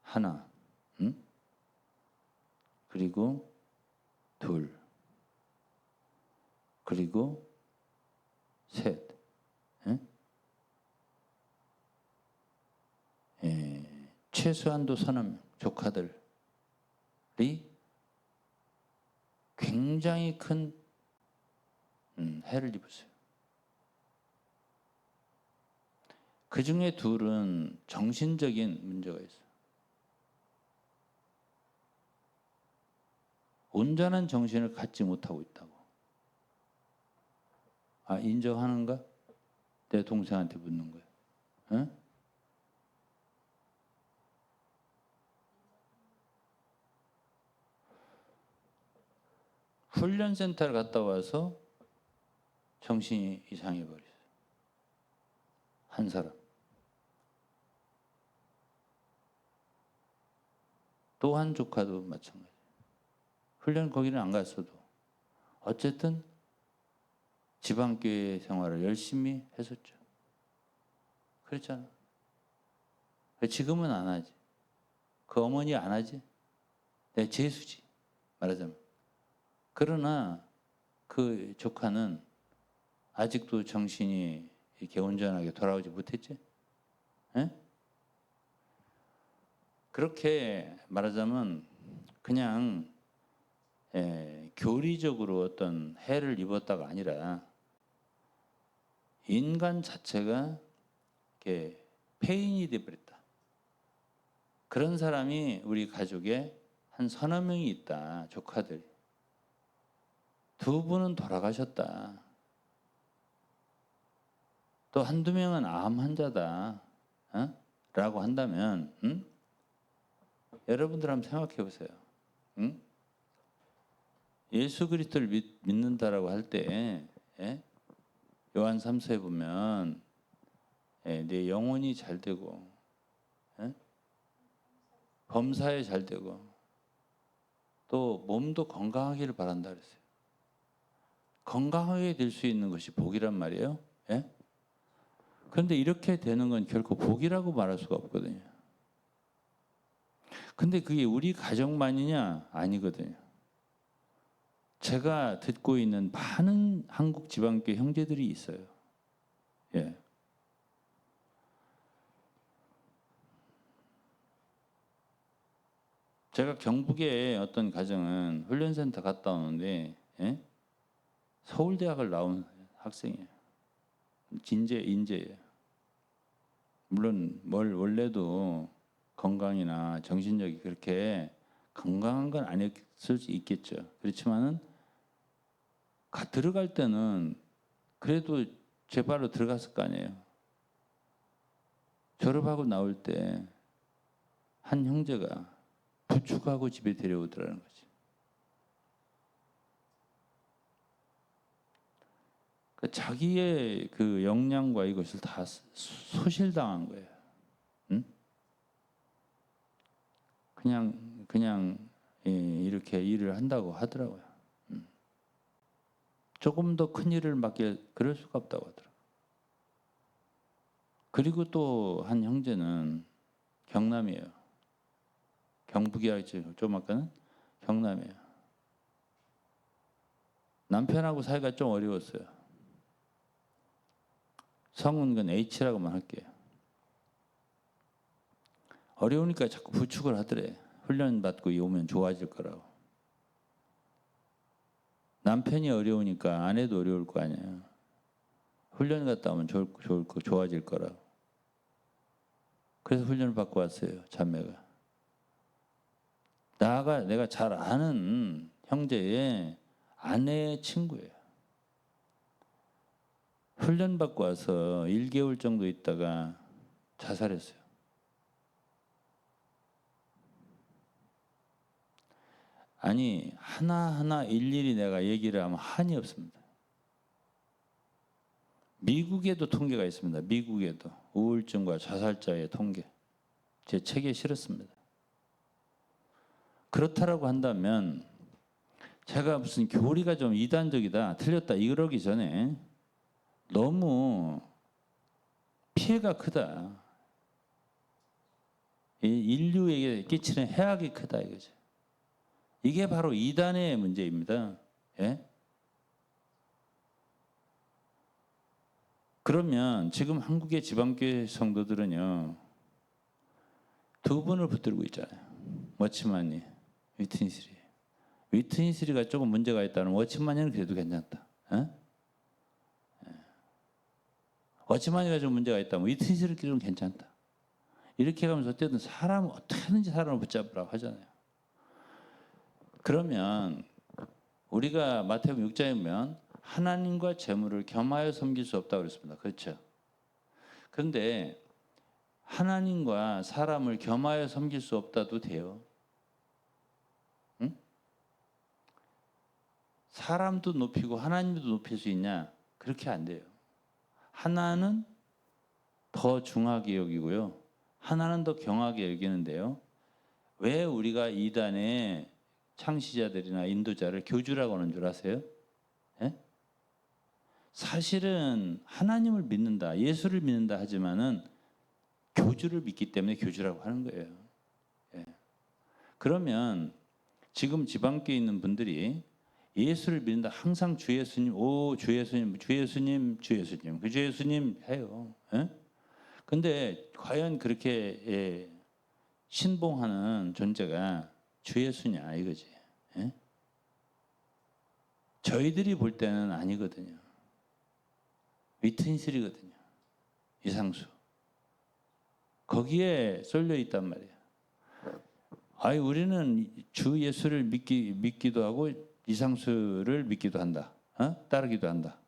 하나, 그리고 둘, 그리고 셋, 최소한도 3명 조카들이 굉장히 큰 해를 입었어요. 그 중에 둘은 정신적인 문제가 있어요. 온전한 정신을 갖지 못하고 있다고. 아, 인정하는가? 내 동생한테 묻는 거예요. 응? 훈련센터를 갔다 와서 정신이 이상해 버렸어요. 한 사람. 또 한 조카도 마찬가지. 훈련 거기는 안 갔어도 어쨌든 지방교회 생활을 열심히 했었죠. 그렇잖아. 지금은 안 하지. 그 어머니 안 하지. 내 재수지. 말하자면. 그러나 그 조카는 아직도 정신이 이렇게 온전하게 돌아오지 못했지. 에? 그렇게 말하자면 그냥 교리적으로 어떤 해를 입었다가 아니라 인간 자체가 이렇게 폐인이 되어버렸다. 그런 사람이 우리 가족에 한 3-4명이 있다. 조카들이. 2분은 돌아가셨다. 또 1-2명은 암 환자다. 라고 한다면 여러분들 한번 생각해 보세요. 예수 그리스도를 믿는다라고 할 때 요한 3서에 보면 내 영혼이 잘 되고 범사에 잘 되고 또 몸도 건강하기를 바란다 그랬어요. 건강하게 될 수 있는 것이 복이란 말이에요. 그런데 이렇게 되는 건 결코 복이라고 말할 수가 없거든요. 근데 그게 우리 가정만이냐? 아니거든요. 제가 듣고 있는 많은 한국 지방교회 형제들이 있어요. 제가 경북의 어떤 가정은 훈련센터 갔다 오는데 서울대학을 나온 학생이에요. 인재예요. 물론 원래도 건강이나 정신력이 그렇게 건강한 건 아닐 수 있겠죠. 그렇지만은 들어갈 때는 그래도 제 발로 들어갔을 거 아니에요. 졸업하고 나올 때 한 형제가 부축하고 집에 데려오더라는 거지. 자기의 그 역량과 이것을 다 소실당한 거예요. 응? 그냥 이렇게 일을 한다고 하더라고요. 조금 더 큰 일을 맡길 그럴 수가 없다고 하더라고요. 그리고 또 한 형제는 경남이에요. 경북이라 했지. 좀 아까는 경남이에요. 남편하고 사이가 좀 어려웠어요. 성은 건 H라고만 할게요. 어려우니까 자꾸 부축을 하더래. 훈련 받고 오면 좋아질 거라고. 남편이 어려우니까 아내도 어려울 거 아니에요. 훈련 갔다 오면 좋아질 거라고. 그래서 훈련을 받고 왔어요. 자매가. 내가 잘 아는 형제의 아내의 친구예요. 훈련 받고 와서 1개월 정도 있다가 자살했어요. 아니 하나하나 일일이 내가 얘기를 하면 한이 없습니다. 미국에도 통계가 있습니다. 미국에도 우울증과 자살자의 통계. 제 책에 실었습니다. 그렇다라고 한다면 제가 무슨 교리가 좀 이단적이다, 틀렸다 이러기 전에 너무 피해가 크다. 인류에게 끼치는 해악이 크다 이거죠. 이게 바로 이단의 문제입니다. 예? 그러면 지금 한국의 지방교회 성도들은요, 두 분을 붙들고 있잖아요. 워치만이, 위트니스리. 위트니스리가 조금 문제가 있다는 워치만이는 그래도 괜찮다. 예? 워치만이가 좀 문제가 있다면 위트니스리는 좀 괜찮다. 이렇게 가면서 어쨌든 사람을 어떻게 하든지 사람을 붙잡으라고 하잖아요. 그러면 우리가 마태복음 6장에 보면 하나님과 재물을 겸하여 섬길 수 없다고 그랬습니다. 그렇죠? 그런데 하나님과 사람을 겸하여 섬길 수 없다도 돼요. 응? 사람도 높이고 하나님도 높일 수 있냐? 그렇게 안 돼요. 하나는 더 중하게 여기고요. 하나는 더 경하게 여기는데요. 왜 우리가 이단의 창시자들이나 인도자를 교주라고 하는 줄 아세요? 예? 사실은 하나님을 믿는다, 예수를 믿는다 하지만은 교주를 믿기 때문에 교주라고 하는 거예요. 예. 그러면 지금 지방교에 있는 분들이 예수를 믿는다 항상 주 예수님, 주 예수님, 주 예수님, 주 예수님, 주 예수님 해요. 예? 근데 과연 그렇게 신봉하는 존재가 주 예수냐 이거지. 예? 저희들이 볼 때는 아니거든요. 위트니스리거든요. 이상수. 거기에 쏠려 있단 말이에요. 아니 우리는 주 예수를 믿기도 하고 이상수를 믿기도 한다. 따르기도 한다.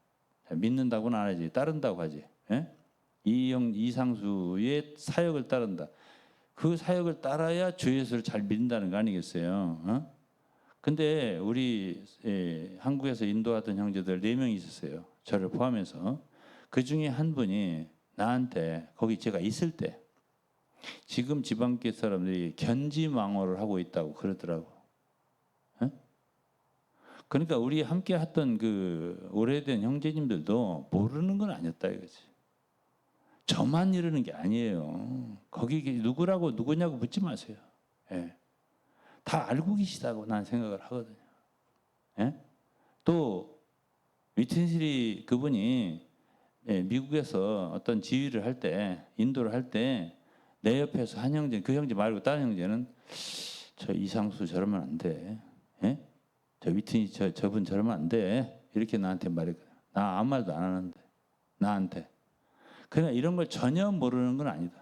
믿는다고는 안 하지. 따른다고 하지. 예? 이상수의 사역을 따른다. 그 사역을 따라야 주 예수를 잘 믿는다는 거 아니겠어요? 근데 우리 한국에서 인도하던 형제들 4명이 있었어요. 저를 포함해서. 그 중에 한 분이 나한테 거기 제가 있을 때 지금 지방교회 사람들이 견지망어를 하고 있다고 그러더라고. 에? 그러니까 우리 함께 했던 그 오래된 형제님들도 모르는 건 아니었다 이거지. 저만 이러는 게 아니에요. 거기 누구라고 누구냐고 묻지 마세요. 예. 다 알고 계시다고 난 생각을 하거든요. 예? 또 위튼실이 그분이 미국에서 어떤 지휘를 할 때, 인도를 할 때 내 옆에서 한 형제, 그 형제 말고 다른 형제는 저 이상수 저러면 안 돼. 예? 저 위튼이 저분 저러면 안 돼. 이렇게 나한테 말했거든. 나 아무 말도 안 하는데 나한테. 그러나 이런 걸 전혀 모르는 건 아니다.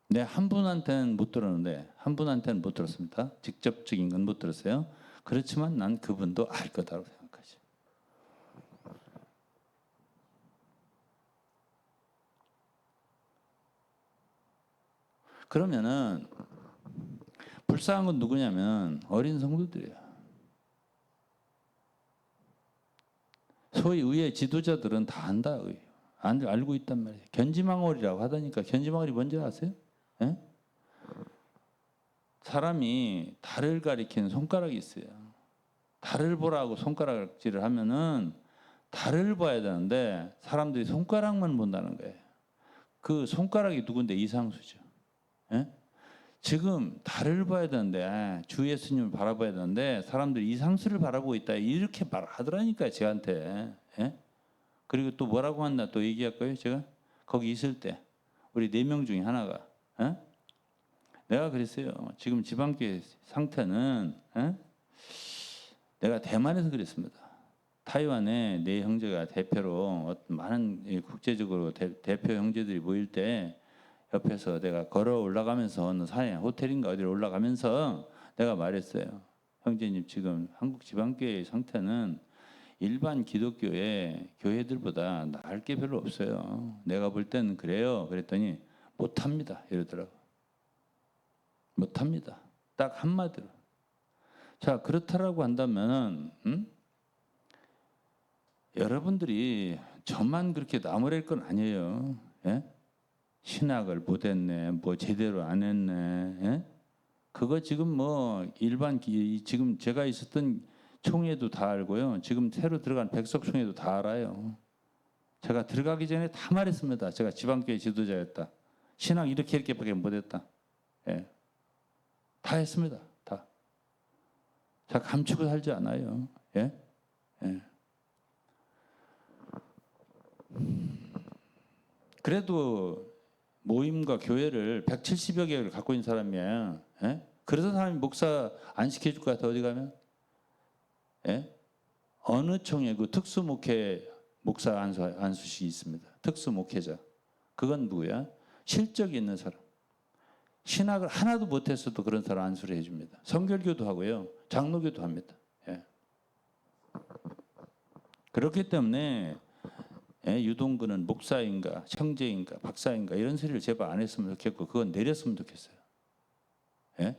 내 한 분한테는 못 들었는데 한 분한테는 못 들었습니다. 직접적인 건 못 들었어요. 그렇지만 난 그분도 알 거다라고 생각하지. 그러면은 불쌍한 건 누구냐면 어린 성도들이에요. 소위 의회 지도자들은 다 안다. 알고 있단 말이에요. 견지망월이라고 하다니까. 견지망월이 뭔지 아세요? 예? 사람이 달을 가리키는 손가락이 있어요. 달을 보라고 손가락질을 하면은 달을 봐야 되는데 사람들이 손가락만 본다는 거예요. 그 손가락이 누군데? 이상수죠. 예? 지금 달을 봐야 되는데 주 예수님을 바라봐야 되는데 사람들이 이상수를 바라보고 있다. 이렇게 말하더라니까요. 저한테. 예? 그리고 또 뭐라고 한다 또 얘기할 거예요. 제가 거기 있을 때 우리 4명 중에 하나가 내가 그랬어요. 지금 지방교회 상태는 내가 대만에서 그랬습니다. 타이완에 내 형제가 대표로 많은 국제적으로 대표 형제들이 모일 때 옆에서 내가 걸어 올라가면서 어느 산에 호텔인가 어디로 올라가면서 내가 말했어요. 형제님 지금 한국 지방교회의 상태는 일반 기독교의 교회들보다 나을 게 별로 없어요. 내가 볼 때는 그래요. 그랬더니 못합니다. 이러더라고. 못합니다. 딱 한마디로. 자 그렇다라고 한다면 여러분들이 저만 그렇게 나무랄 건 아니에요. 예? 신학을 못했네, 뭐 제대로 안 했네. 예? 그거 지금 뭐 일반 지금 제가 있었던 총회도 다 알고요. 지금 새로 들어간 백석총회도 다 알아요. 제가 들어가기 전에 다 말했습니다. 제가 지방교회 지도자였다. 신학 이렇게밖에 못했다. 예. 다 했습니다. 다. 자 감추고 살지 않아요. 예? 예. 그래도 모임과 교회를 170여 개를 갖고 있는 사람이야. 예? 그래서 사람이 목사 안 시켜줄 것 같아 어디 가면? 예? 어느 총회 그 특수 목회 목사 안수식이 있습니다. 특수 목회자. 그건 누구야? 실적이 있는 사람. 신학을 하나도 못했어도 그런 사람 안수를 해줍니다. 성결교도 하고요. 장로교도 합니다. 예. 그렇기 때문에 유동근은 목사인가 형제인가 박사인가 이런 소리를 제발 안 했으면 좋겠고 그건 내렸으면 좋겠어요. 예?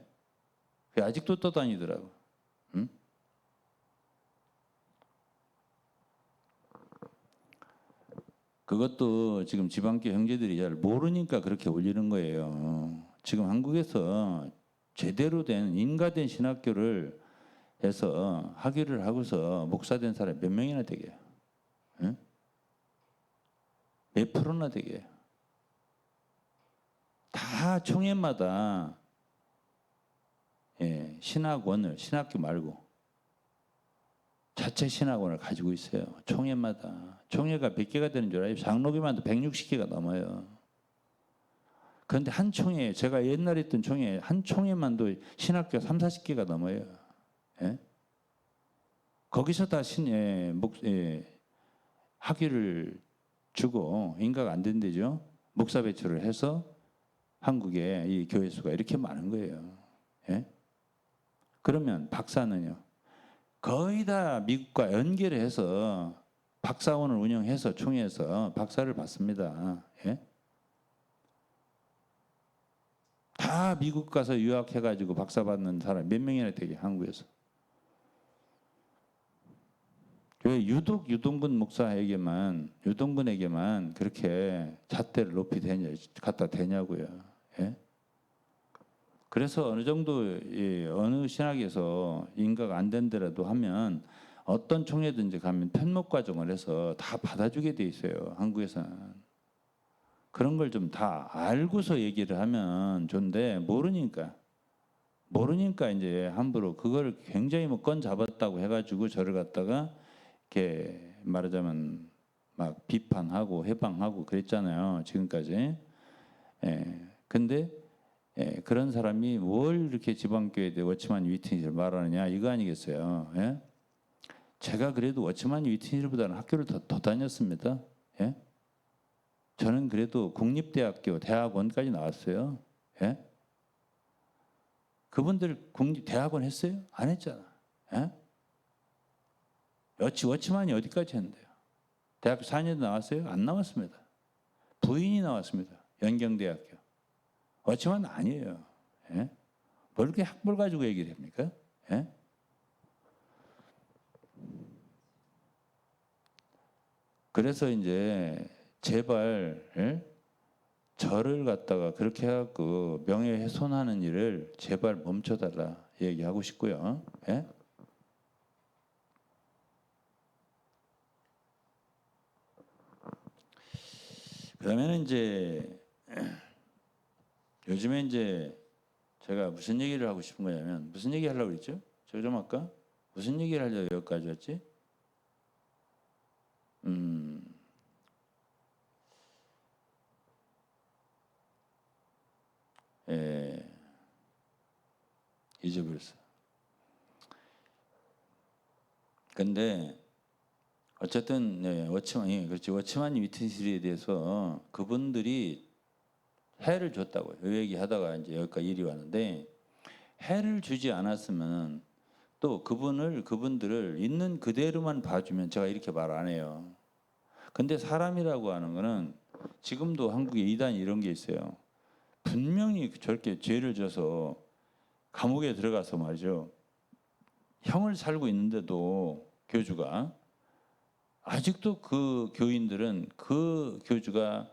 아직도 떠다니더라고. 응? 그것도 지금 지방교 형제들이 잘 모르니까 그렇게 올리는 거예요. 지금 한국에서 제대로 된 인가된 신학교를 해서 학위를 하고서 목사 된 사람이 몇 명이나 되게요? 응? 몇 프로나 되게요? 다 총회마다 신학원을 신학교 말고 자체 신학원을 가지고 있어요. 총회마다. 총회가 몇 개가 되는 줄 알아요? 장로교만도 160개가 넘어요. 그런데 한 총회, 제가 옛날에 있던 총회, 한 총회만도 신학교 3, 40개가 넘어요. 예? 거기서 다 학위를 주고 인가가 안 된대죠. 목사 배출을 해서 한국에 이 교회 수가 이렇게 많은 거예요. 예? 그러면 박사는요. 거의 다 미국과 연계를 해서 박사원을 운영해서 총회에서 박사를 받습니다. 예? 다 미국 가서 유학해가지고 박사 받는 사람 몇 명이나 되게 한국에서. 왜 유독 유동근 유동근에게만 그렇게 잣대를 높이 갖다 대냐고요. 예? 그래서 어느 정도 어느 신학에서 인가가 안 된다라도 하면 어떤 총회든지 가면 편목 과정을 해서 다 받아주게 돼 있어요. 한국에서는. 그런 걸 좀 다 알고서 얘기를 하면 좋은데 모르니까 이제 함부로 그걸 굉장히 뭐 건 잡았다고 해가지고 저를 갖다가 이렇게 말하자면 막 비판하고 해방하고 그랬잖아요. 지금까지. 근데 그런 사람이 뭘 이렇게 지방교회에 워치만 위트니스를 말하느냐 이거 아니겠어요. 예? 제가 그래도 워치만 위트니스보다는 학교를 더 다녔습니다. 예? 저는 그래도 국립대학교 대학원까지 나왔어요. 예? 그분들 국립대학원 했어요? 안 했잖아. 예? 워치만이 어디까지 했는데요? 대학교 4년 나왔어요? 안 나왔습니다. 부인이 나왔습니다. 연경대학교. 워치만 아니에요. 예? 뭘 그렇게 학벌 가지고 얘기를 합니까? 예? 그래서 이제 제발 저를 갖다가 그렇게 해갖고 명예훼손하는 일을 제발 멈춰달라 얘기하고 싶고요. 예? 그러면 이제 요즘에 이제 제가 무슨 얘기를 하고 싶은 거냐면 무슨 얘기 하려고 그랬죠? 저 좀 아까 무슨 얘기를 하려고 여기까지 왔지? 예, 잊어버렸어. 근데 어쨌든 네, 워치만이 그렇지 워치만 위트니스에 대해서 그분들이 해를 줬다고요. 그 얘기하다가 이제 여기까지 일이 왔는데 해를 주지 않았으면 또 그분들을 있는 그대로만 봐주면 제가 이렇게 말 안 해요. 근데 사람이라고 하는 거는 지금도 한국에 이단 이런 게 있어요. 분명히 저렇게 죄를 져서 감옥에 들어가서 말이죠. 형을 살고 있는데도 교주가 아직도 그 교인들은 그 교주가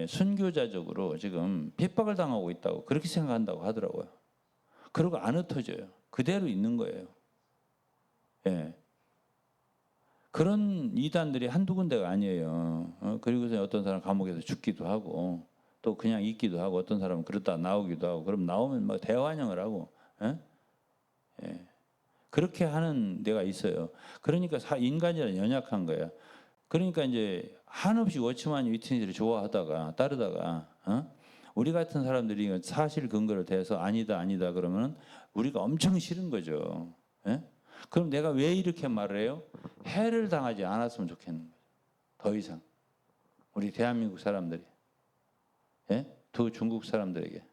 순교자적으로 지금 핍박을 당하고 있다고 그렇게 생각한다고 하더라고요. 그리고 안 흩어져요. 그대로 있는 거예요. 예. 그런 이단들이 한두 군데가 아니에요. 그리고서 어떤 사람 감옥에서 죽기도 하고 또 그냥 있기도 하고 어떤 사람은 그러다 나오기도 하고 그럼 나오면 막 대환영을 하고 예? 예. 그렇게 하는 데가 있어요. 그러니까 인간이란 연약한 거야. 그러니까 이제 한없이 워치만 위트니스를 좋아하다가 따르다가 우리 같은 사람들이 사실 근거를 대서 아니다 아니다 그러면 우리가 엄청 싫은 거죠. 예? 그럼 내가 왜 이렇게 말을 해요? 해를 당하지 않았으면 좋겠는 거죠. 더 이상 우리 대한민국 사람들이 또 중국 사람들에게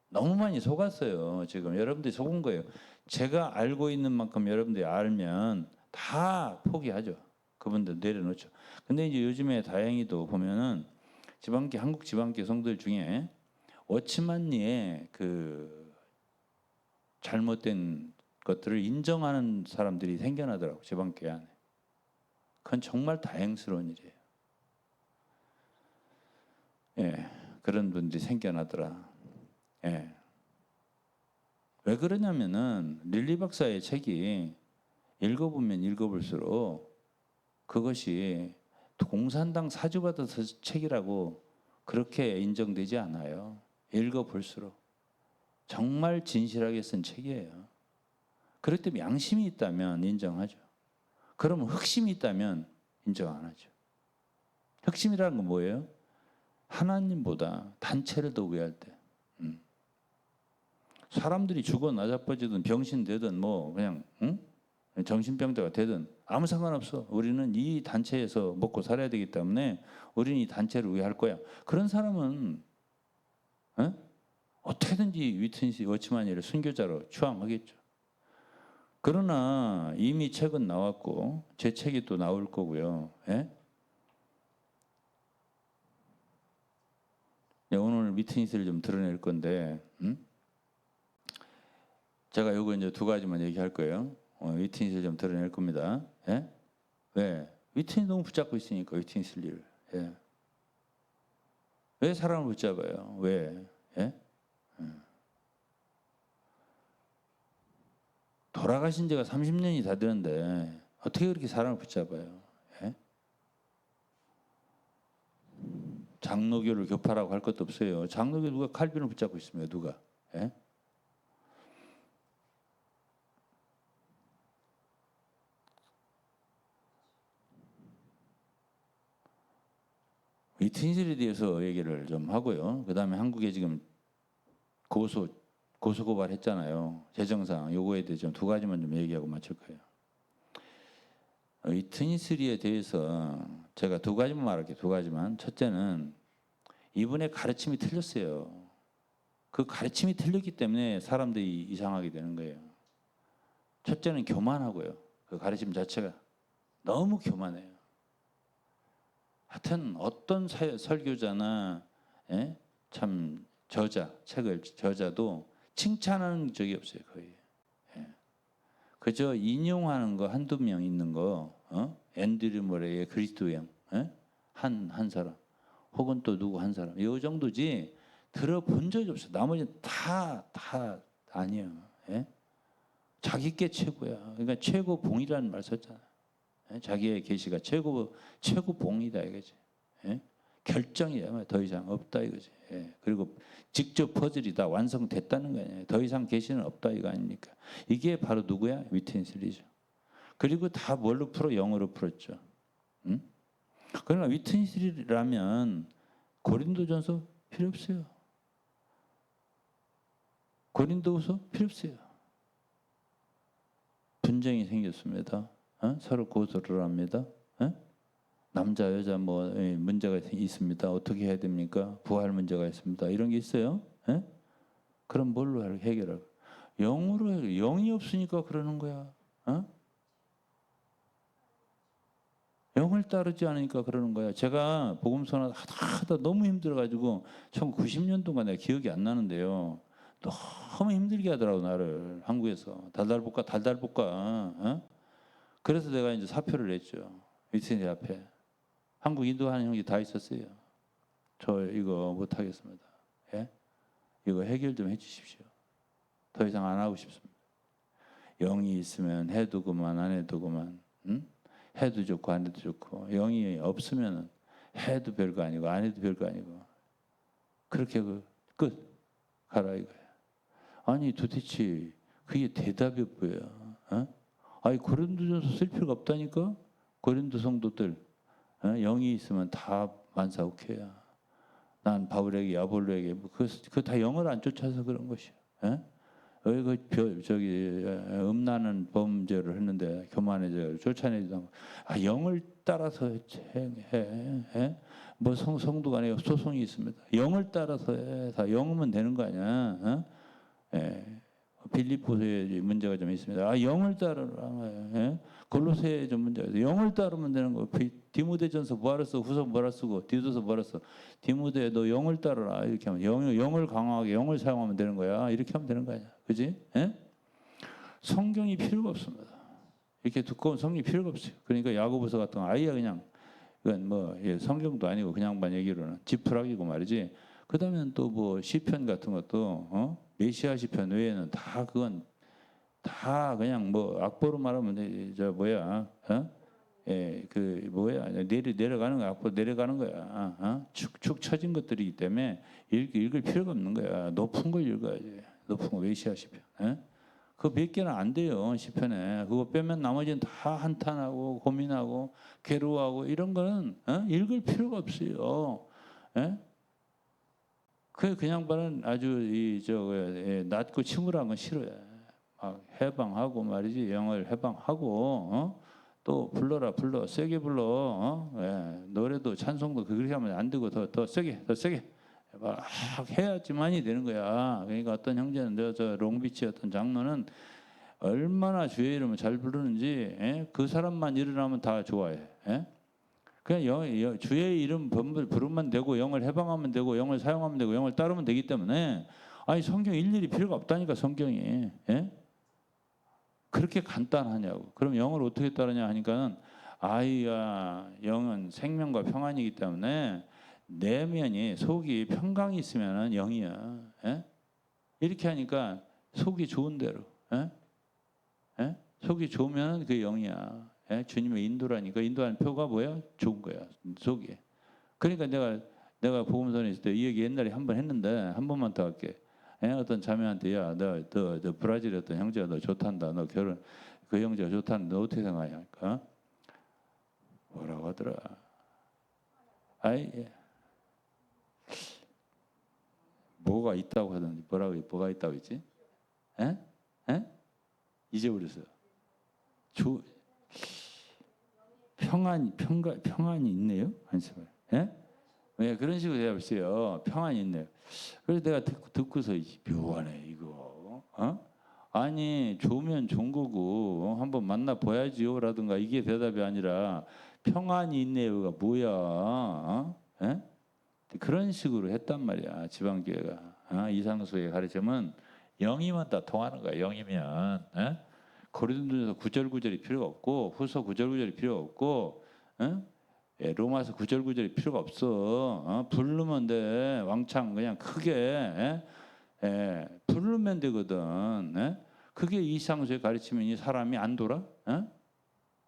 너무 많이 속았어요. 지금 여러분들이 속은 거예요. 제가 알고 있는 만큼 여러분들이 알면 다 포기하죠. 그분들 내려놓죠. 근데 이제 요즘에 다행히도 보면은 한국 지방교 성도들 중에 워치만리의 그 잘못된 것들을 인정하는 사람들이 생겨나더라고 지방교회 안에. 그건 정말 다행스러운 일이에요. 예, 그런 분들이 생겨나더라. 예. 왜 그러냐면은 릴리 박사의 책이 읽어보면 읽어볼수록 그것이 공산당 사주받아서 책이라고 그렇게 인정되지 않아요. 읽어볼수록 정말 진실하게 쓴 책이에요. 그렇기 때문에 양심이 있다면 인정하죠. 그러면 흑심이 있다면 인정 안 하죠. 흑심이라는 건 뭐예요? 하나님보다 단체를 더 우애할 때. 사람들이 죽어 나자빠지든 병신 되든 뭐 그냥 정신병자가 되든 아무 상관없어. 우리는 이 단체에서 먹고 살아야 되기 때문에 우리는 이 단체를 위할 거야. 그런 사람은 어떻게든지 위트니스 워치만이를 순교자로 추앙하겠죠. 그러나 이미 책은 나왔고 제 책이 또 나올 거고요. 예? 오늘 위트니스를 좀 드러낼 건데 제가 요거 이제 두 가지만 얘기할 거예요. 위트니스를 좀 드러낼 겁니다. 예? 왜? 위트니스 너무 붙잡고 있으니까 위트니스 일을. 예. 왜 사람을 붙잡아요? 왜? 예? 돌아가신 지가 30년이 다 되는데 어떻게 그렇게 사람을 붙잡아요? 예? 장로교를 교파라고 할 것도 없어요. 장로교 누가 칼빈을 붙잡고 있습니까? 누가? 예? 위트니스에 대해서 얘기를 좀 하고요. 그 다음에 한국에 지금 고소 고발했잖아요. 재정상 요거에 대해서 두 가지만 좀 얘기하고 마칠 거예요. 위트니스리에 대해서 제가 두 가지만 말할게요. 두 가지만. 첫째는 이분의 가르침이 틀렸어요. 그 가르침이 틀렸기 때문에 사람들이 이상하게 되는 거예요. 첫째는 교만하고요. 그 가르침 자체가 너무 교만해요. 하여튼 어떤 설교자나 참 책을 저자도 칭찬하는 적이 없어요. 거의. 그저 인용하는 거 한두 명 있는 거 앤드류 머레이의 그리스도형 예? 한 사람 혹은 또 누구 한 사람 이 정도지 들어본 적이 없어. 나머지는 다 아니에요. 예? 자기께 최고야. 그러니까 최고봉이라는 말 썼잖아. 예? 자기의 계시가 최고봉이다 이거지. 예? 결정이야. 더 이상 없다 이거지. 예. 그리고 직접 퍼즐이 다 완성됐다는 거 아니에요. 더 이상 계시는 없다 이거 아닙니까? 이게 바로 누구야? 위트니스리죠. 그리고 다 뭘로 풀어? 영어로 풀었죠. 응? 그러나 위트니스리라면 고린도전서 필요 없어요. 고린도후서 필요 없어요. 분쟁이 생겼습니다. 서로 고소를 합니다. 남자 여자 뭐 문제가 있습니다. 어떻게 해야 됩니까? 부활 문제가 있습니다. 이런 게 있어요. 그럼 뭘로 해결할? 영으로 해결. 영이 없으니까 그러는 거야. 영을 따르지 않으니까 그러는 거야. 제가 복음선언 하다 너무 힘들어가지고 1990년도가 내가 기억이 안 나는데요. 너무 힘들게 하더라고 나를 한국에서 달달 볶아. 그래서 내가 이제 사표를 냈죠. 위트니스 앞에 한국 인도하는 형이 다 있었어요. 저 이거 못 하겠습니다. 예? 이거 해결 좀 해주십시오. 더 이상 안 하고 싶습니다. 영이 있으면 해도 그만 안 해도 그만. 응? 해도 좋고 안 해도 좋고 영이 없으면 해도 별거 아니고 안 해도 별거 아니고 그렇게 끝 가라 이거야. 아니 도대체 그게 대답이 뭐야? 아니 고린도전서 쓸 필요가 없다니까. 고린도 성도들 영이 있으면 다 만사오케야. 난 바울에게 아볼로에게 그 다 영을 안 쫓아서 그런 것이야. 음란한 범죄를 했는데 교만해져 쫓아내지도 않고 영을 따라서 해. 뭐 성도 간에 소송이 있습니다. 영을 따라서 해. 다 영이면 되는 거 아니야. 빌립보서에 문제가 좀 있습니다. 영을 따르라. 골로새에 좀 문제가 있어요. 영을 따르면 되는 거. 디모데전서 뭐하러 쓰고 후서 뭐하러 쓰고 디도서 뭐하러 써. 디모데 너 영을 따르라 이렇게 하면 영을 강화하게 영을 사용하면 되는 거야. 이렇게 하면 되는 거 아니야. 그지? 성경이 필요가 없습니다. 이렇게 두꺼운 성경이 필요가 없어요. 그러니까 야고보서 같은 거 아예 그냥 이건 뭐 성경도 아니고 그냥만 얘기로는 지푸라기고 말이지. 그다음엔 또 뭐 시편 같은 것도 메시아 시편 외에는 다 그건 다 그냥 뭐 악보로 말하면 저 뭐야 그 뭐야 내려가는 거야. 악보 내려가는 거야. 축 처진 것들이기 때문에 읽을 필요가 없는 거야. 높은 걸 읽어야지. 높은 거 메시아 시편. 그 몇 개는 안 돼요 시편에. 그거 빼면 나머지는 다 한탄하고 고민하고 괴로워하고 이런 거는 읽을 필요가 없어요. 그냥 바는 아주 낮고 침울한 건 싫어요. 막 해방하고 말이지 영을 해방하고 또 불러라 불러 세게 불러 노래도 찬송도 그렇게 하면 안 되고 더 세게 막 해야지만이 되는 거야. 그러니까 어떤 형제는 저 롱비치 어떤 장로는 얼마나 주의 이름을 잘 부르는지 그 사람만 일어나면 다 좋아해. 그냥 주의 이름 부르면 되고 영을 해방하면 되고 영을 사용하면 되고 영을 따르면 되기 때문에 아니 성경 일일이 필요가 없다니까 성경이. 그렇게 간단하냐고. 그럼 영을 어떻게 따르냐 하니까는 영은 생명과 평안이기 때문에 내면이 속이 평강이 있으면은 영이야. 이렇게 하니까 속이 좋은 대로. 속이 좋으면 그 영이야. 주님의 인도라니까. 인도하는 표가 뭐야? 좋은 거야. 속이. 그러니까 내가 복음선에 있을 때 이 얘기 옛날에 한 번 했는데 한 번만 더 할게. 어떤 자매한테 너 브라질의 어떤 형제가 너 좋단다. 너 결혼 그 형제가 좋다는데 너 어떻게 생각하냐? 뭐라고 하더라. 뭐가 있다고 하던지 뭐가 있다고 했지? 잊어버렸어요. 평안이 있네요. 안심을. 왜 그런 식으로 대답했어요. 평안이 있네요. 그래서 내가 듣고서 묘하네 이거. 아니 좋으면 좋은 거고 한번 만나 봐야지요라든가 이게 대답이 아니라 평안이 있네요가 뭐야? 그런 식으로 했단 말이야 지방교회가. 이상수의 가르침은 영이면 다 통하는 거야. 영이면. 고린도전서 구절구절이 필요가 없고 후서 구절구절이 필요가 없고 로마서 구절구절이 필요가 없어. 부르면 돼. 왕창 그냥 크게 부르면 되거든. 그게 이상수의 가르치면 이 사람이 안 돌아?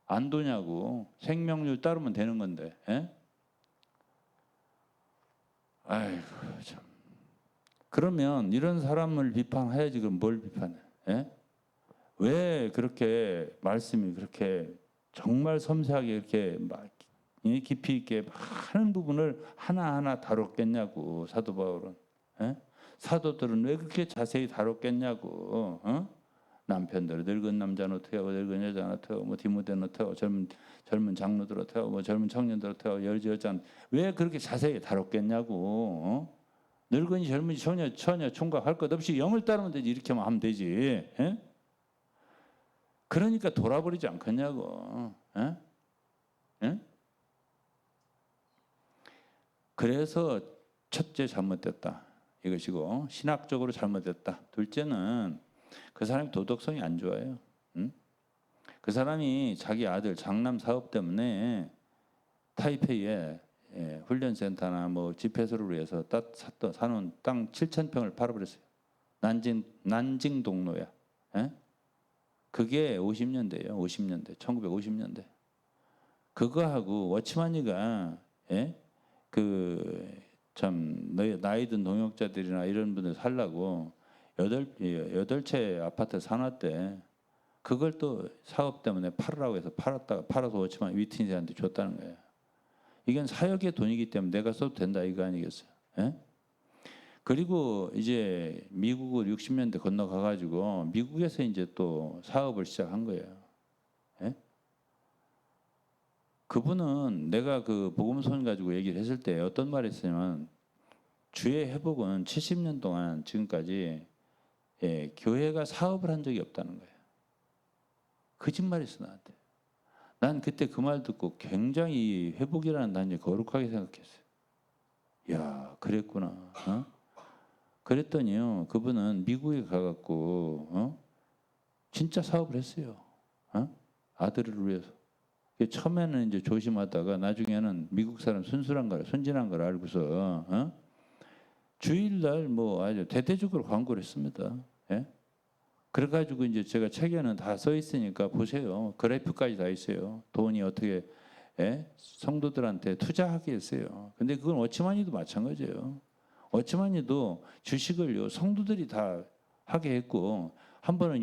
안 도냐고. 생명률 따르면 되는 건데. 아이고 참. 그러면 이런 사람을 비판해야지. 그럼 뭘 비판해? 왜 그렇게 말씀이 그렇게 정말 섬세하게 이렇게 막 깊이 있게 많은 부분을 하나하나 다뤘겠냐고. 사도 바울은. 사도들은 왜 그렇게 자세히 다뤘겠냐고. 남편들 늙은 남자는 어떻게 하고 늙은 여자는 어떻게 하고 뭐 디모데는 어떻게 하고 젊은 장로들 어떻게 하고 뭐 젊은 청년들 어떻게 하고 여자는 왜 그렇게 자세히 다뤘겠냐고. 늙은이 젊은이 처녀 총각 할 것 없이 영을 따르면 되지. 이렇게만 하면 되지. 그러니까 돌아버리지 않겠냐고. 그래서 첫째 잘못됐다 이것이고, 신학적으로 잘못됐다. 둘째는 그 사람이 도덕성이 안 좋아요. 그 사람이 자기 아들 장남 사업 때문에 타이페이에 훈련센터나 뭐 집회소를 위해서 사놓은 땅 7,000평을 팔아버렸어요. 난징 동로야. 그게 50년대예요. 50년대, 1950년대. 그거하고 워치마니가 그 나이 든 동역자들이나 이런 분들 살라고 여덟 채 아파트 사놨대. 그걸 또 사업 때문에 팔으라고 해서 팔아서 워치마니 위트니스한테 줬다는 거예요. 이건 사역의 돈이기 때문에 내가 써도 된다 이거 아니겠어요? 그리고 이제 미국을 60년대 건너가 가지고 미국에서 이제 또 사업을 시작한 거예요. 그분은 내가 그 복음선 가지고 얘기를 했을 때 어떤 말을 했냐면, 주의 회복은 70년 동안 지금까지 교회가 사업을 한 적이 없다는 거예요. 거짓말했어 나한테. 난 그때 그 말 듣고 굉장히 회복이라는 단지 거룩하게 생각했어요. 야, 그랬구나. 그랬더니요, 그분은 미국에 가갖고 진짜 사업을 했어요. 아들을 위해서. 처음에는 이제 조심하다가 나중에는 미국 사람 순진한 걸 알고서 주일날 뭐 아주 대대적으로 광고를 했습니다. 그래가지고 이제 제가 책에는 다 써 있으니까 보세요. 그래프까지 다 있어요. 돈이 어떻게 성도들한테 투자하게 했어요. 근데 그건 워치마니도 마찬가지예요. 워치마니도 주식을 성도들이 다 하게 했고, 한 번은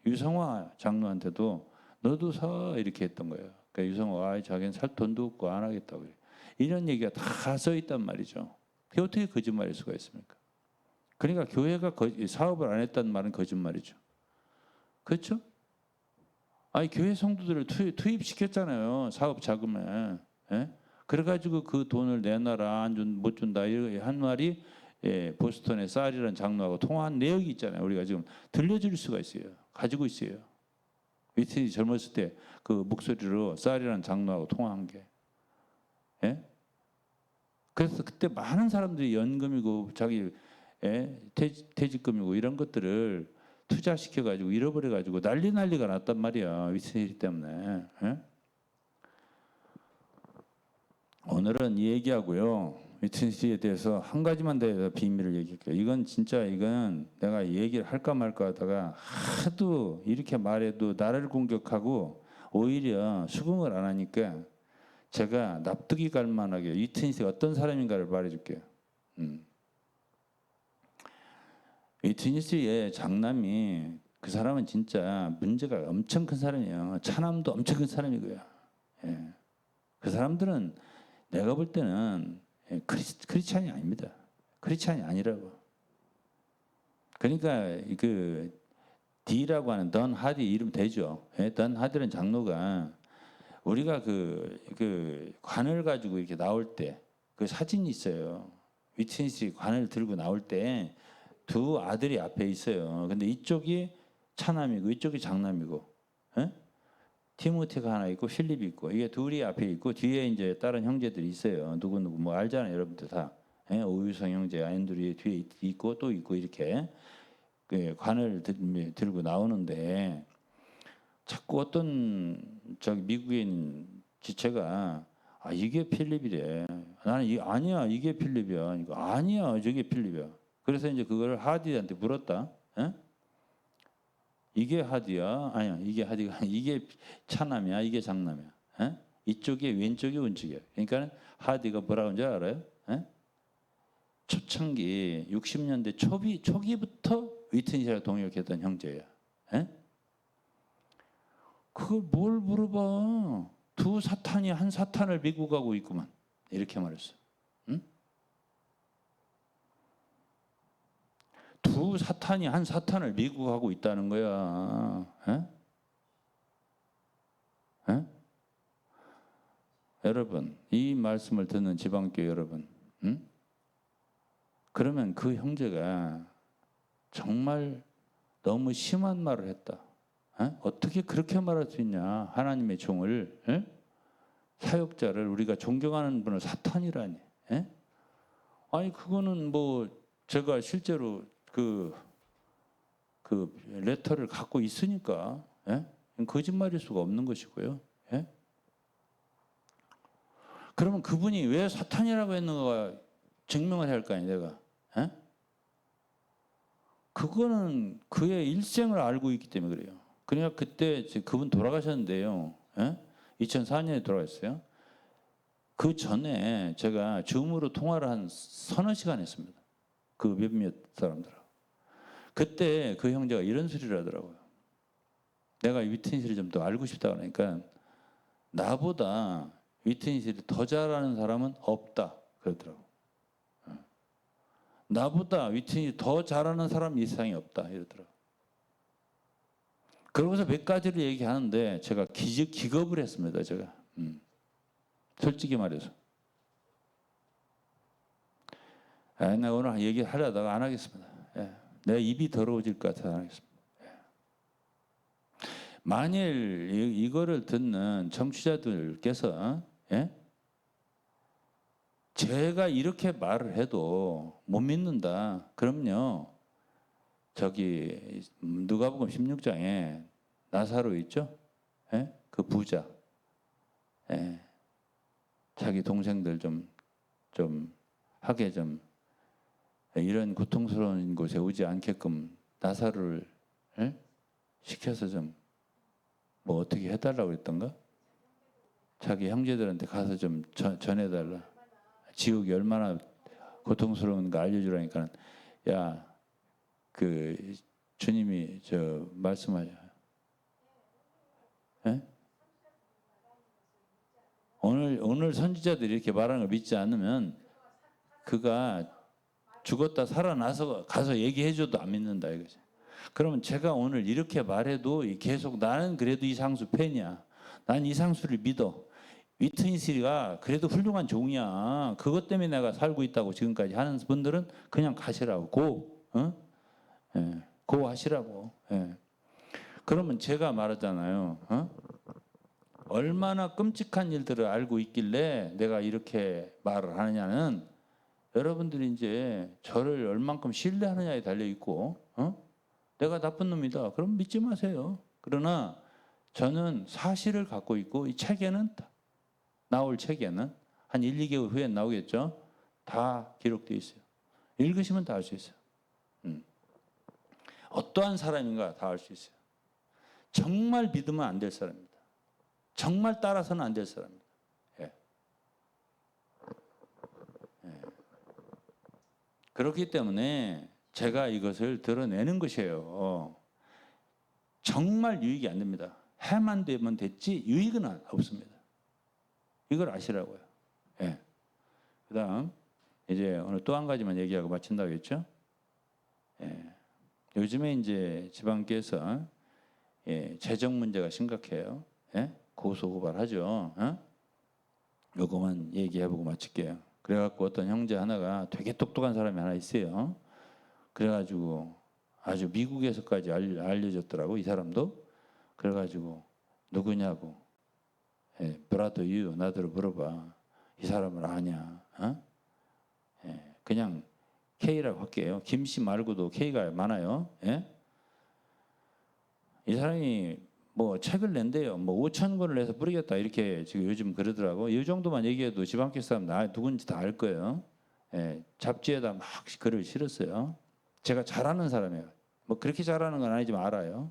유성화 장로한테도 너도 사 이렇게 했던 거예요. 그러니까 유성화 자기는 살 돈도 없고 안 하겠다고. 이런 얘기가 다 써 있단 말이죠. 그게 어떻게 거짓말일 수가 있습니까? 그러니까 교회가 사업을 안 했다는 말은 거짓말이죠. 그렇죠? 아니 교회 성도들을 투입시켰잖아요. 사업 자금에. 그래가지고 그 돈을 내놔라 못 준다 한 말이 보스턴의 쌀이라는 장로하고 통화한 내역이 있잖아요. 우리가 지금 들려줄 수가 있어요. 가지고 있어요. 위트니 젊었을 때 그 목소리로 쌀이라는 장로하고 통화한 게. 그래서 그때 많은 사람들이 연금이고 자기 퇴직금이고 이런 것들을 투자시켜가지고 잃어버려가지고 난리가 났단 말이야. 위트니 때문에. 오늘은 이 얘기하고요. 위트니스에 대해서 한 가지만 더 비밀을 얘기할게요. 이건 내가 얘기를 할까 말까 하다가 하도 이렇게 말해도 나를 공격하고 오히려 수긍을 안 하니까 제가 납득이 갈 만하게 위트니스가 어떤 사람인가를 말해줄게요. 위트니스의 장남이 그 사람은 진짜 문제가 엄청 큰 사람이에요. 차남도 엄청 큰 사람이고요. 그 사람들은 내가 볼 때는 크리스찬이 아닙니다. 크리스찬이 아니라고. 그러니까 그 D라고 하는 던 하디 이름 되죠. 던 하디라는 장로가 우리가 그 관을 가지고 이렇게 나올 때 그 사진이 있어요. 위트니스 관을 들고 나올 때 두 아들이 앞에 있어요. 근데 이쪽이 차남이고 이쪽이 장남이고. 티모티가 하나 있고 필립이 있고 이게 둘이 앞에 있고 뒤에 이제 다른 형제들이 있어요. 누구 뭐 알잖아요, 여러분들 다. 오유성 형제 앤드류 뒤에 있고 또 있고 이렇게 관을 들고 나오는데 자꾸 어떤 미국인 지체가 아 이게 필립이래. 나는 아니야 이게 필립이야. 이거 아니야 저게 필립이야. 그래서 이제 그걸 하디한테 물었다. 에? 이게 하디야? 아니야 이게 하디가 아니야. 이게 차남이야 이게 장남이야. 에? 이쪽이 왼쪽이 우측이야. 그러니까 하디가 뭐라고 하는지 알아요? 에? 초창기 60년대 초기부터 위튼시랑 동역했던 형제야. 에? 그걸 뭘 물어봐? 두 사탄이 한 사탄을 미국하고 있구만. 이렇게 말했어. 응? 두 사탄이 한 사탄을 미국하고 있다는 거야. 에? 에? 여러분, 이 말씀을 듣는 지방교회 여러분, 응? 그러면 그 형제가 정말 너무 심한 말을 했다. 에? 어떻게 그렇게 말할 수 있냐? 하나님의 종을, 에? 사역자를 우리가 존경하는 분을 사탄이라니. 에? 아니 그거는 뭐 제가 실제로 그 레터를 갖고 있으니까 예? 거짓말일 수가 없는 것이고요. 예? 그러면 그분이 왜 사탄이라고 했는가 증명을 해야 할 거 아니에요, 내가. 예? 그거는 그의 일생을 알고 있기 때문에 그래요. 그러니까 그때 그분 돌아가셨는데요. 예? 2004년에 돌아가셨어요. 그 전에 제가 줌으로 통화를 한 서너 시간 했습니다. 그 몇몇 사람들하고. 그때 그 형제가 이런 소리를 하더라고요. 내가 위트니스를 좀 더 알고 싶다 그러니까 나보다 위트니스를 더 잘하는 사람은 없다 그러더라고. 나보다 위트니스 더 잘하는 사람 이 세상에 없다 이러더라고. 그러고서 몇 가지를 얘기하는데 제가 기겁을 했습니다. 제가 솔직히 말해서. 나 오늘 얘기하려다가 안 하겠습니다. 예. 내 입이 더러워질 것 같아서 안 하겠습니다. 예. 만일 이거를 듣는 청취자들께서 예? 제가 이렇게 말을 해도 못 믿는다. 그럼요. 저기 누가복음 16장에 나사로 있죠? 예? 그 부자. 예. 자기 동생들 좀 하게 좀 이런 고통스러운 곳에 오지 않게끔 나사로를 예? 시켜서 좀 뭐 어떻게 해달라고 그랬던가? 자기 형제들한테 가서 좀 전해달라. 지옥이 얼마나 고통스러운가 알려주라니까. 야, 그 주님이 저 말씀하죠. 예? 오늘 선지자들이 이렇게 말하는 걸 믿지 않으면 그가 죽었다 살아나서 가서 얘기해줘도 안 믿는다 이거지. 그러면 제가 오늘 이렇게 말해도 계속 나는 그래도 이상수 팬이야. 난 이상수를 믿어. 위트니스가 그래도 훌륭한 종이야. 그것 때문에 내가 살고 있다고 지금까지 하는 분들은 그냥 가시라고. 예, 고 하시라고. 예. 그러면 제가 말하잖아요. 얼마나 끔찍한 일들을 알고 있길래 내가 이렇게 말을 하느냐는 여러분들이 이제 저를 얼만큼 신뢰하느냐에 달려 있고, 내가 나쁜 놈이다. 그럼 믿지 마세요. 그러나 저는 사실을 갖고 있고 이 책에는 나올 책에는 한 1, 2개월 후에 나오겠죠. 다 기록되어 있어요. 읽으시면 다 알 수 있어요. 어떠한 사람인가 다 알 수 있어요. 정말 믿으면 안 될 사람입니다. 정말 따라서는 안 될 사람입니다. 예. 예. 그렇기 때문에 제가 이것을 드러내는 것이에요. 정말 유익이 안 됩니다. 해만 되면 됐지 유익은 없습니다. 이걸 아시라고요. 예. 그 다음 이제 오늘 또 한 가지만 얘기하고 마친다고 했죠. 예. 요즘에 이제 지방교회에서 재정 문제가 심각해요. 예? 고소고발하죠. 요거만 얘기해보고 마칠게요. 그래갖고 어떤 형제 하나가 되게 똑똑한 사람이 하나 있어요. 그래가지고 아주 미국에서까지 알려졌더라고 이 사람도. 그래가지고 누구냐고 브라더 유 나더러 물어봐. 이 사람을 아냐? 그냥 K라고 할게요. 김씨 말고도 K가 많아요. 예? 이 사람이 뭐 책을 낸대요. 뭐 5천 권을 내서 뿌리겠다 이렇게 지금 요즘 그러더라고. 이 정도만 얘기해도 지방교 사람 누군지 다 알 거예요. 예, 잡지에다 막 글을 실었어요. 제가 잘하는 사람이에요. 뭐 그렇게 잘하는 건 아니지만 알아요.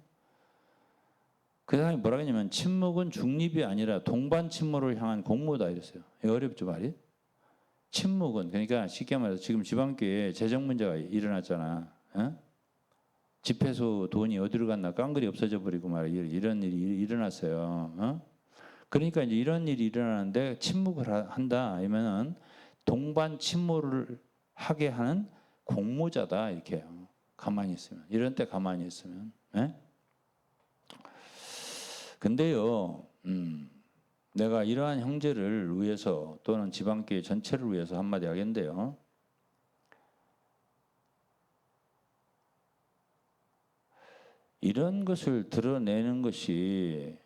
그 사람이 뭐라 했냐면 침묵은 중립이 아니라 동반 침몰을 향한 공모다 이랬어요. 어렵죠 말이? 침묵은 그러니까 쉽게 말해서 지금 지방교회에 재정 문제가 일어났잖아. 어? 집회소 돈이 어디로 갔나 깡그리 없어져 버리고 말이야. 이런 일이 일어났어요. 어? 그러니까 이제 이런 일이 일어나는데 침묵을 한다 하면은 동반 침몰을 하게 하는 공모자다 이렇게 가만히 있으면 이런 때 가만히 있으면. 예? 근데요, 내가 이러한 형제를 위해서 또는 지방교회 전체를 위해서 한마디 하겠는데요. 이런 것을 드러내는 것이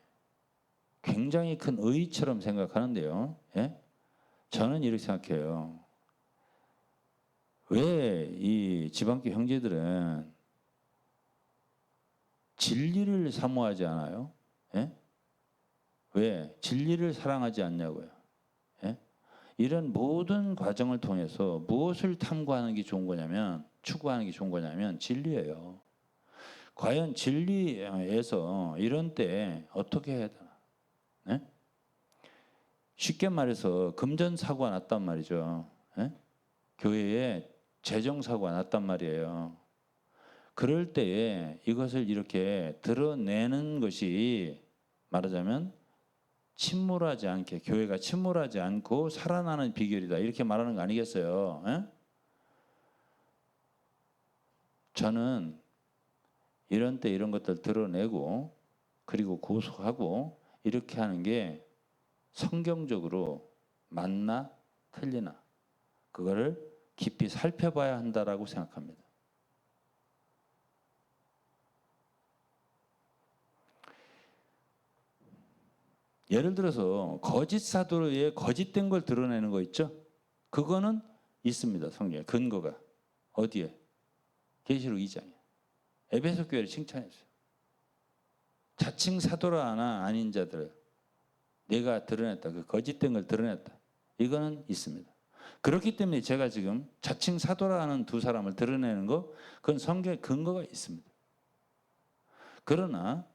굉장히 큰 의의처럼 생각하는데요. 예? 저는 이렇게 생각해요. 왜 이 지방교 형제들은 진리를 사모하지 않아요? 예? 왜? 진리를 사랑하지 않냐고요. 예? 이런 모든 과정을 통해서 무엇을 탐구하는 게 좋은 거냐면 추구하는 게 좋은 거냐면 진리예요. 과연 진리에서 이런 때 어떻게 해야 되나? 예? 쉽게 말해서 금전사고가 났단 말이죠. 예? 교회에 재정사고가 났단 말이에요. 그럴 때에 이것을 이렇게 드러내는 것이 말하자면 침몰하지 않게 교회가 침몰하지 않고 살아나는 비결이다 이렇게 말하는 거 아니겠어요? 예? 저는 이런 때 이런 것들 드러내고 그리고 고소하고 이렇게 하는 게 성경적으로 맞나 틀리나 그거를 깊이 살펴봐야 한다라고 생각합니다. 예를 들어서 거짓 사도의 거짓된 걸 드러내는 거 있죠? 그거는 있습니다. 성경에 근거가 어디에? 계시록 2장에 에베소 교회를 칭찬했어요. 자칭 사도라 하나 아닌 자들 내가 드러냈다. 그 거짓된 걸 드러냈다. 이거는 있습니다. 그렇기 때문에 제가 지금 자칭 사도라 하는 두 사람을 드러내는 거 그건 성경에 근거가 있습니다. 그러나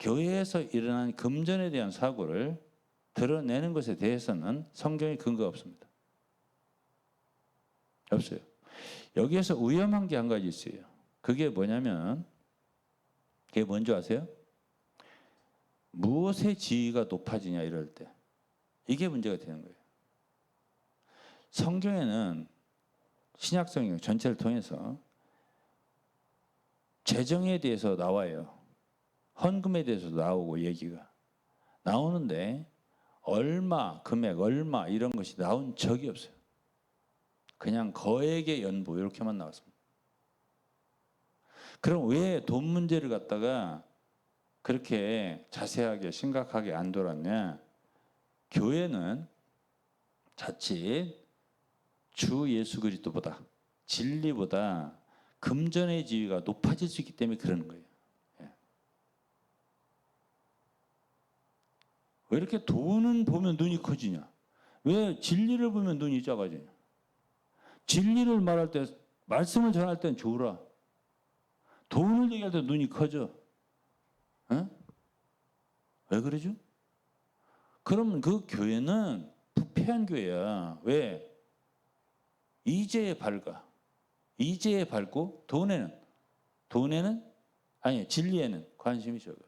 교회에서 일어난 금전에 대한 사고를 드러내는 것에 대해서는 성경에 근거가 없습니다. 없어요. 여기에서 위험한 게 한 가지 있어요. 그게 뭐냐면 그게 뭔지 아세요? 무엇의 지위가 높아지냐 이럴 때 이게 문제가 되는 거예요. 성경에는 신약 성경 전체를 통해서 재정에 대해서 나와요. 헌금에 대해서 나오고 얘기가 나오는데 얼마 금액 얼마 이런 것이 나온 적이 없어요. 그냥 거액의 연부 이렇게만 나왔습니다. 그럼 왜 돈 문제를 갖다가 그렇게 자세하게 심각하게 안 돌았냐? 교회는 자칫 주 예수 그리스도보다 진리보다 금전의 지위가 높아질 수 있기 때문에 그러는 거예요. 왜 이렇게 돈은 보면 눈이 커지냐? 왜 진리를 보면 눈이 작아지냐? 진리를 말할 때 말씀을 전할 때는 좋으라. 돈을 얘기할 때 눈이 커져. 에? 왜 그러죠? 그러면 그 교회는 부패한 교회야. 왜? 이제에 밝아. 이제에 밝고 돈에는 아니 진리에는 관심이 적어요.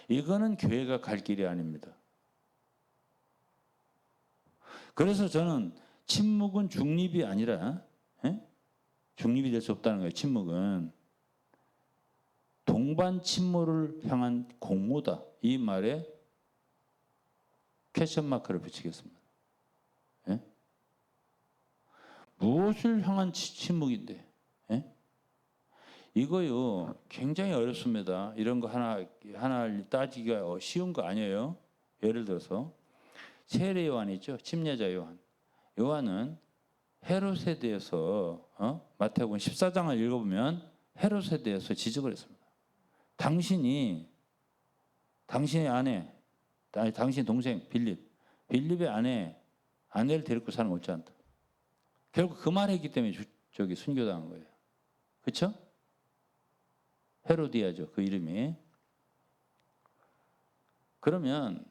이거는 교회가 갈 길이 아닙니다. 그래서 저는 침묵은 중립이 아니라 중립이 될 수 없다는 거예요. 침묵은 동반 침몰을 향한 공모다. 이 말에 퀘션 마크를 붙이겠습니다. 예? 무엇을 향한 침묵인데? 예? 이거요 굉장히 어렵습니다. 이런 거 하나 따지기가 쉬운 거 아니에요. 예를 들어서 세례 요한이죠. 침례자 요한. 요한은 헤롯에 대해서 마태복음 14장을 읽어보면 헤롯에 대해서 지적을 했습니다. 당신이 당신의 아내, 아니 당신 동생 빌립의 아내를 데리고 사는 거 옳지 않다. 결국 그 말했기 때문에 저기 순교당한 거예요. 그렇죠? 헤로디아죠. 그 이름이. 그러면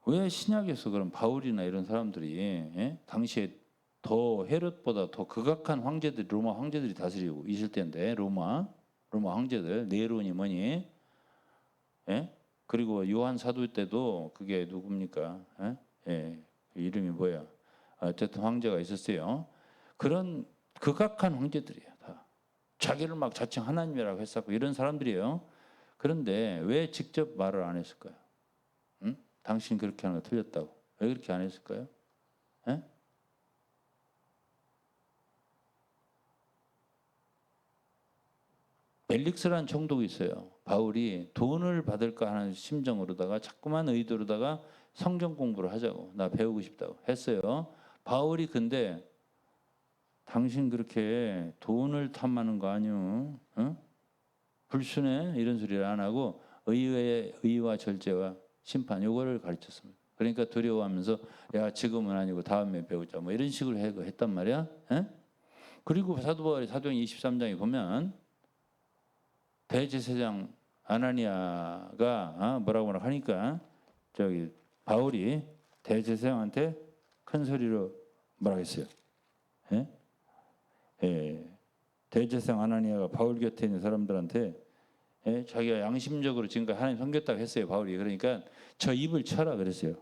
왜 신약에서 그런 바울이나 이런 사람들이 당시에 더 헤롯보다 더 극악한 황제들, 로마 황제들이 다스리고 있을 텐데 로마 황제들, 네론이 뭐니? 그리고 요한 사도 때도 그게 누굽니까? 이름이 뭐야? 어쨌든 황제가 있었어요. 그런 극악한 황제들이에요. 다 자기를 막 자칭 하나님이라고 했었고 이런 사람들이에요. 그런데 왜 직접 말을 안 했을까요? 응? 당신 그렇게 하는 거 틀렸다고. 왜 그렇게 안 했을까요? 에? 벨릭스라는 총독이 있어요. 바울이 돈을 받을까 하는 심정으로다가 자꾸만 의도로다가 성경 공부를 하자고. 나 배우고 싶다고 했어요. 바울이 근데 당신 그렇게 돈을 탐하는 거 아니오? 어? 불순해? 이런 소리를 안 하고 의와 절제와 심판 요거를 가르쳤습니다. 그러니까 두려워하면서 야 지금은 아니고 다음에 배우자 뭐 이런 식으로 했단 말이야. 그리고 사도 바울이 사도행 23장에 보면 대제사장 아나니아가 뭐라고 하니까 저기 바울이 대제사장한테 큰 소리로 뭐라고 했어요? 대제사장 아나니아가 바울 곁에 있는 사람들한테 자기가 양심적으로 지금까지 하나님 섬겼다고 했어요. 바울이. 그러니까 저 입을 쳐라 그랬어요.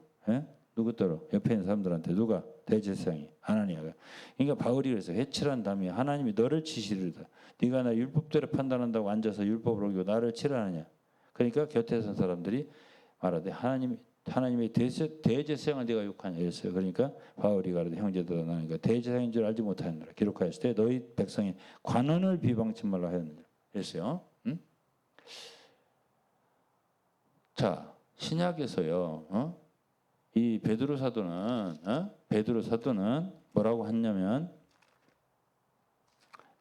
누구더러 옆에 있는 사람들한테 누가? 대제사장이 아나니아가. 그러니까 바울이 그래서 해칠한 다음에 하나님이 너를 치시리다. 네가 나 율법대로 판단한다고 앉아서 율법을 어기고 나를 치라느냐. 그러니까 곁에 선 사람들이 말하되 하나님의 대제사장을 네가 욕하냐 이랬어요. 그러니까 바울이 가로되 형제들아 나니까 대제사장인 줄 알지 못하였느라 기록하였을 때 너희 백성이 관원을 비방치 말라 하였느니라 이랬어요. 자 신약에서요. 이 베드로 사도는 뭐라고 했냐면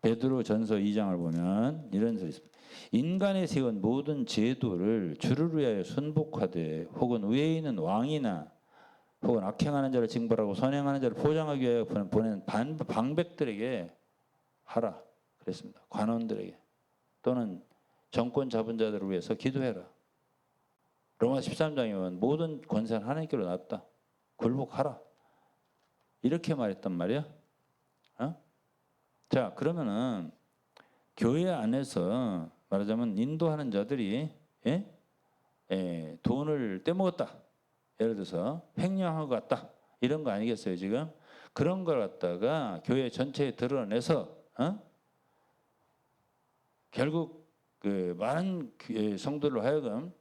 베드로 전서 2장을 보면 이런 소리 있습니다. 인간의 세운 모든 제도를 주를 위하여 순복하되 혹은 위에 있는 왕이나 혹은 악행하는 자를 징벌하고 선행하는 자를 포장하기 위하여 보낸 방백들에게 하라 그랬습니다. 관원들에게 또는 정권 잡은 자들을 위해서 기도해라. 로마 13장에 보면 모든 권세는 하나님께로 놨다. 굴복하라. 이렇게 말했단 말이야. 자 그러면은 교회 안에서 말하자면 인도하는 자들이 돈을 떼먹었다. 예를 들어서 횡령하고 갔다. 이런 거 아니겠어요 지금? 그런 걸 갖다가 교회 전체에 드러내서 결국 그 많은 성도로 하여금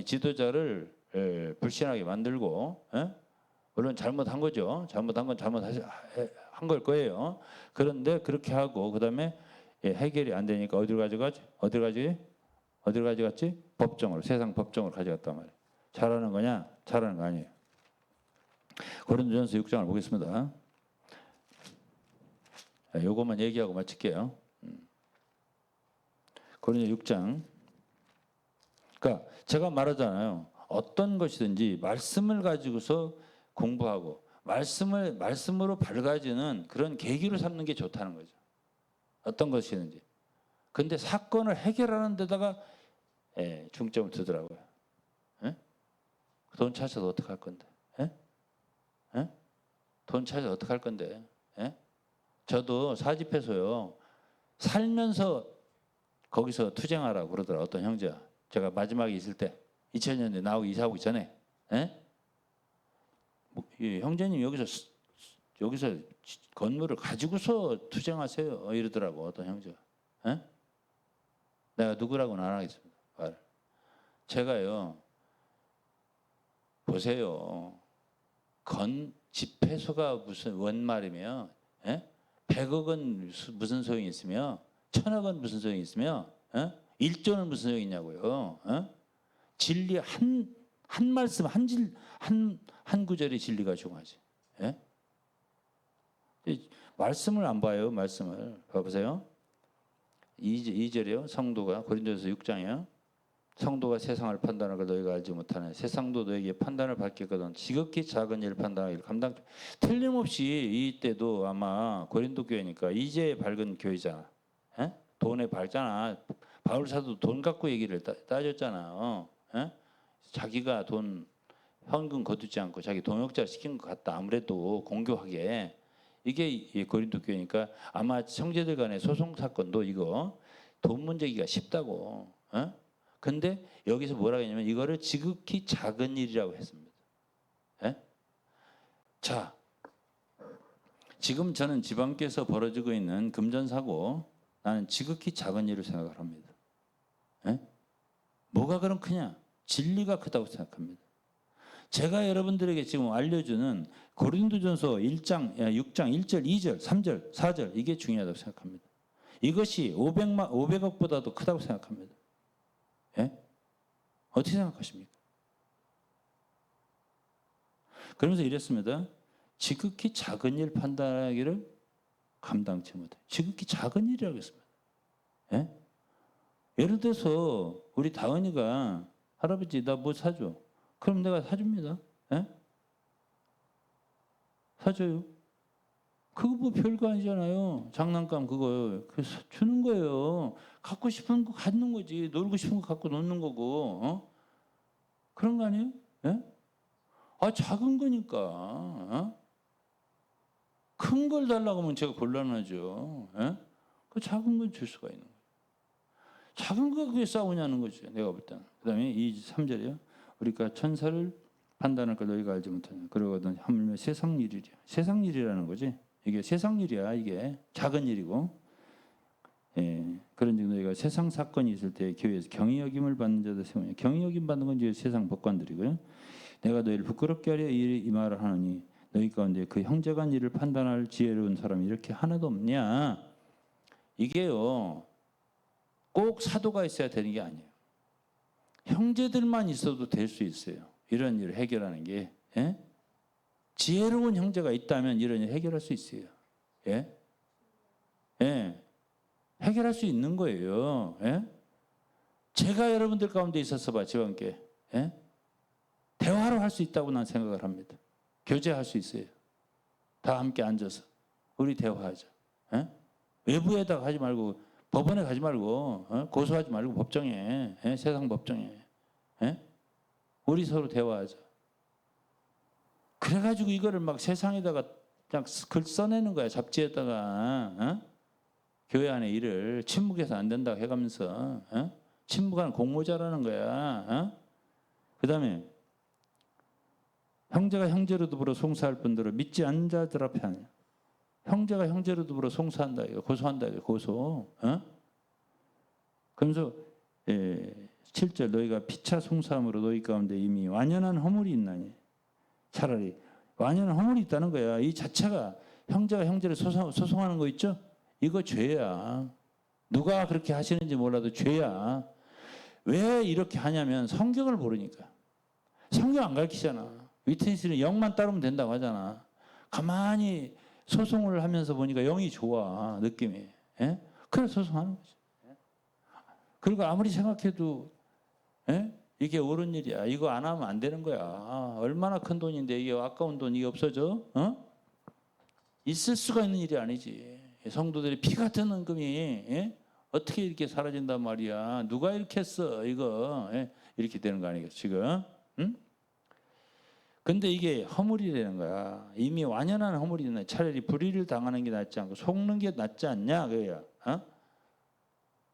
지도자를 불신하게 만들고 물론 잘못한 거죠. 잘못한 건 잘못한 걸 거예요. 그런데 그렇게 하고 그다음에 해결이 안 되니까 어디로 가져갔지? 법정으로 세상 법정으로 가져갔단 말이에요. 잘하는 거냐? 잘하는 거 아니에요. 고린도전서 6장을 보겠습니다. 요것만 얘기하고 마칠게요. 고린도 6장. 그러니까 제가 말하잖아요. 어떤 것이든지 말씀을 가지고서 공부하고 말씀으로 밝아지는 그런 계기로 삼는 게 좋다는 거죠. 어떤 것이든지. 근데 사건을 해결하는 데다가 중점을 두더라고요. 돈 찾아서 어떻게 할 건데? 돈 찾아서 어떻게 할 건데? 저도 사집해서요. 살면서 거기서 투쟁하라고 그러더라. 어떤 형제가. 제가 마지막에 있을 때 2000년대 나오고 이사하고 전에 형제님 여기서 건물을 가지고서 투쟁하세요 이러더라고 어떤 형제가. 내가 누구라고는 안 하겠습니다. 말을. 제가요 보세요. 집회소가 무슨 원말이며 100억 원 무슨 소용이 있으며 1000억 원 무슨 소용이 있으며 1조는 무슨 소용이 있냐고요. 진리 한 말씀 한 구절의 진리가 중요하지. 말씀을 안 봐요. 말씀을 봐보세요. 2절이요. 성도가 고린도전서 6장이요. 성도가 세상을 판단하고 너희가 알지 못하네. 세상도 너에게 판단을 받겠거든. 지극히 작은 일을 판단하기를 감당. 틀림없이 이때도 아마 고린도 교회니까 이제 밝은 교회잖아. 에? 돈에 밝잖아. 바울 사도 돈 갖고 얘기를 따졌잖아. 에? 자기가 돈 현금 거두지 않고 자기 동역자 시킨 것 같다. 아무래도 공교하게 이게 고린도 교회니까 아마 형제들 간의 소송 사건도 이거 돈 문제기가 쉽다고. 에? 근데 여기서 뭐라고 했냐면 이거를 지극히 작은 일이라고 했습니다. 예? 자, 지금 저는 지방께서 벌어지고 있는 금전사고 나는 지극히 작은 일을 생각을 합니다. 예? 뭐가 그럼 크냐? 진리가 크다고 생각합니다. 제가 여러분들에게 지금 알려주는 고린도전서 1장, 6장 1절, 2절, 3절, 4절 이게 중요하다고 생각합니다. 이것이 500억보다도 크다고 생각합니다. 예? 어떻게 생각하십니까? 그러면서 이랬습니다. 지극히 작은 일 판단하기를 감당치 못해. 지극히 작은 일이라고 했습니다. 예? 예를 들어서 우리 다은이가 할아버지 나 뭐 사줘. 그럼 내가 사줍니다. 예? 사줘요. 그거 뭐 별거 아니잖아요. 장난감 그거 주는 거예요. 갖고 싶은 거 갖는 거지. 놀고 싶은 거 갖고 놓는 거고. 어? 그런 거 아니에요? 예? 아 작은 거니까. 어? 큰 걸 달라고 하면 제가 곤란하죠. 예? 그 작은 건 줄 수가 있는 거예요. 작은 거 그게 싸우냐는 거죠. 내가 볼 때는. 그 다음에 3절이요. 우리가 천사를 판단할 걸 너희가 알지 못하냐. 그러거든 하물며 세상 일이야. 세상 일이라는 거지. 이게 세상 일이야. 이게 작은 일이고. 예, 그런즉 너희가 세상 사건이 있을 때 교회에서 경위 여김을 받는 자들 세우냐. 경위 여김 받는 건 이제 세상 법관들이고요. 내가 너희를 부끄럽게 하려 이 말을 하느니 너희 가운데 그 형제 간 일을 판단할 지혜로운 사람이 이렇게 하나도 없냐. 이게요. 꼭 사도가 있어야 되는 게 아니에요. 형제들만 있어도 될 수 있어요. 이런 일을 해결하는 게. 예? 지혜로운 형제가 있다면 이런 일 해결할 수 있어요. 예? 예. 해결할 수 있는 거예요. 예? 제가 여러분들 가운데 있어서 봐, 지원께. 예? 대화로 할 수 있다고 난 생각을 합니다. 교제할 수 있어요. 다 함께 앉아서. 우리 대화하자. 예? 외부에다가 하지 말고, 법원에 가지 말고, 고소하지 말고 법정에, 예? 세상 법정에. 예? 우리 서로 대화하자. 그래가지고 이거를 막 세상에다가 그냥 글 써내는 거야. 잡지에다가. 어? 교회 안에 일을 침묵해서 안 된다고 해가면서 침묵하는 공모자라는 거야. 그 다음에 형제가 형제로 더불어 송사할 뿐더러 믿지 않는 자들 앞에 하냐. 형제가 형제로 더불어 송사한다. 이거 고소한다. 이거 고소. 그러면서 7절 너희가 피차 송사함으로 너희 가운데 이미 완연한 허물이 있나니. 차라리 완연한 허물이 있다는 거야. 이 자체가 형제가 형제를 소송하는 거 있죠? 이거 죄야. 누가 그렇게 하시는지 몰라도 죄야. 왜 이렇게 하냐면 성경을 모르니까. 성경 안 가르치잖아. 위트니스는 영만 따르면 된다고 하잖아. 가만히 소송을 하면서 보니까 영이 좋아. 느낌이. 예? 그래서 소송하는 거지. 그리고 아무리 생각해도 예? 이게 옳은 일이야. 이거 안 하면 안 되는 거야. 얼마나 큰 돈인데 이게 아까운 돈 이게 없어져? 있을 수가 있는 일이 아니지. 성도들이 피 같은 은금이 어떻게 이렇게 사라진단 말이야. 누가 이렇게 했어 이거. 이렇게 되는 거 아니겠어 지금. 응? 근데 이게 허물이라는 거야. 이미 완연한 허물이네. 차라리 불의를 당하는 게 낫지 않고 속는 게 낫지 않냐 그거야.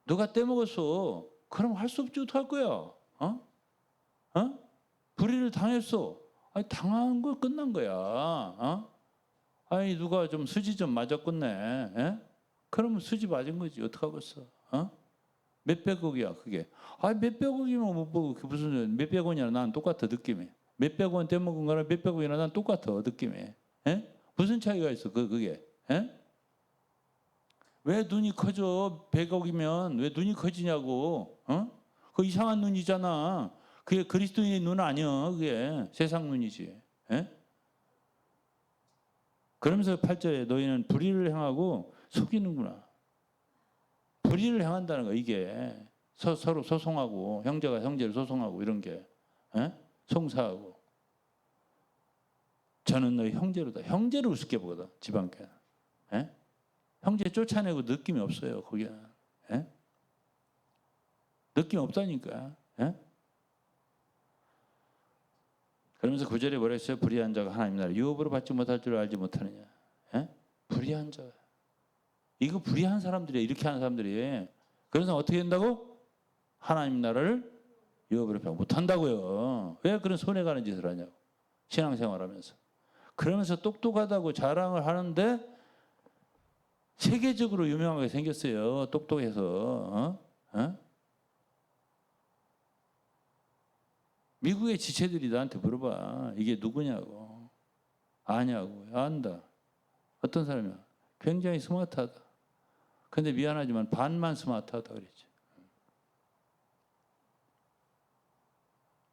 누가 떼먹었어. 그럼 할 수 없지 어떡할 거야. 불의를 당했어. 아니, 당한 거 끝난 거야. 아니 누가 좀 수지 좀 맞았겠네. 에? 그러면 수지 맞은 거지. 어떡하겠어. 몇백억이야 그게. 아니 몇백억이면 못 보고 그 무슨 몇백 원이나 난 똑같아 느낌이. 몇백 원 떼먹은 거랑 몇백 원이나 난 똑같아 느낌이. 에? 무슨 차이가 있어 그게. 에? 왜 눈이 커져? 100억이면 왜 눈이 커지냐고. 그 이상한 눈이잖아. 그게 그리스도인의 눈 아니야. 그게 세상 눈이지. 에? 그러면서 8절에 너희는 불의를 행하고 속이는구나. 불의를 행한다는 거 이게. 서로 소송하고 형제가 형제를 소송하고 이런 게 송사하고 저는 너희 형제로다. 형제를 우습게 보거든 지방교회. 형제 쫓아내고 느낌이 없어요 거기에. 느낌 없다니까. 그러면서 9절에 뭐라 했어요? 불의한 자가 하나님 나라 유업으로 받지 못할 줄 알지 못하느냐. 불의한 자. 이거 불의한 사람들이에요. 이렇게 하는 사람들이. 그래서 어떻게 된다고? 하나님 나라를 유업으로 받지 못한다고요. 왜 그런 손해가는 짓을 하냐고. 신앙생활하면서. 그러면서 똑똑하다고 자랑을 하는데 세계적으로 유명하게 생겼어요. 똑똑해서. 미국의 지체들이 나한테 물어봐. 이게 누구냐고. 아냐고. 안다. 어떤 사람이야? 굉장히 스마트하다. 근데 미안하지만 반만 스마트하다 그랬지.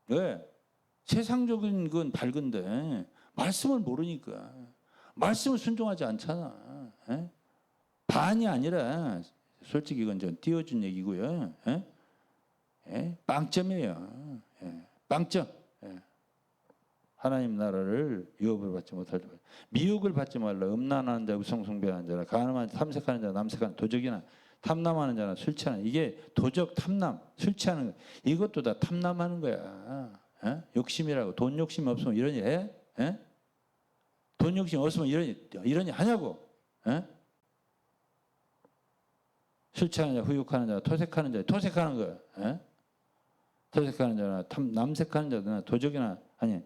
왜? 세상적인 건 밝은데 말씀을 모르니까. 말씀을 순종하지 않잖아. 반이 아니라 솔직히 이건 좀 띄워준 얘기고요. 빵점이에요. 빵점. 하나님 나라를 유업으로 받지 못할 줄. 미혹을 받지 말라. 음란하는 자, 우상숭배하는 자나 가늠하는 자, 탐색하는 자, 남색하는 도적이나 탐남하는 자나 술 취하는 이게 도적, 탐남, 술 취하는 거. 이것도 다 탐남하는 거야. 욕심이라고. 돈 욕심 없으면 이런 일 해? 돈 욕심 없으면 이런 일 하냐고. 술 취하는 자, 후욕하는 자, 토색하는 자, 토색하는 거야. 토색하는 자나 남색하는 자나 도적이나 아니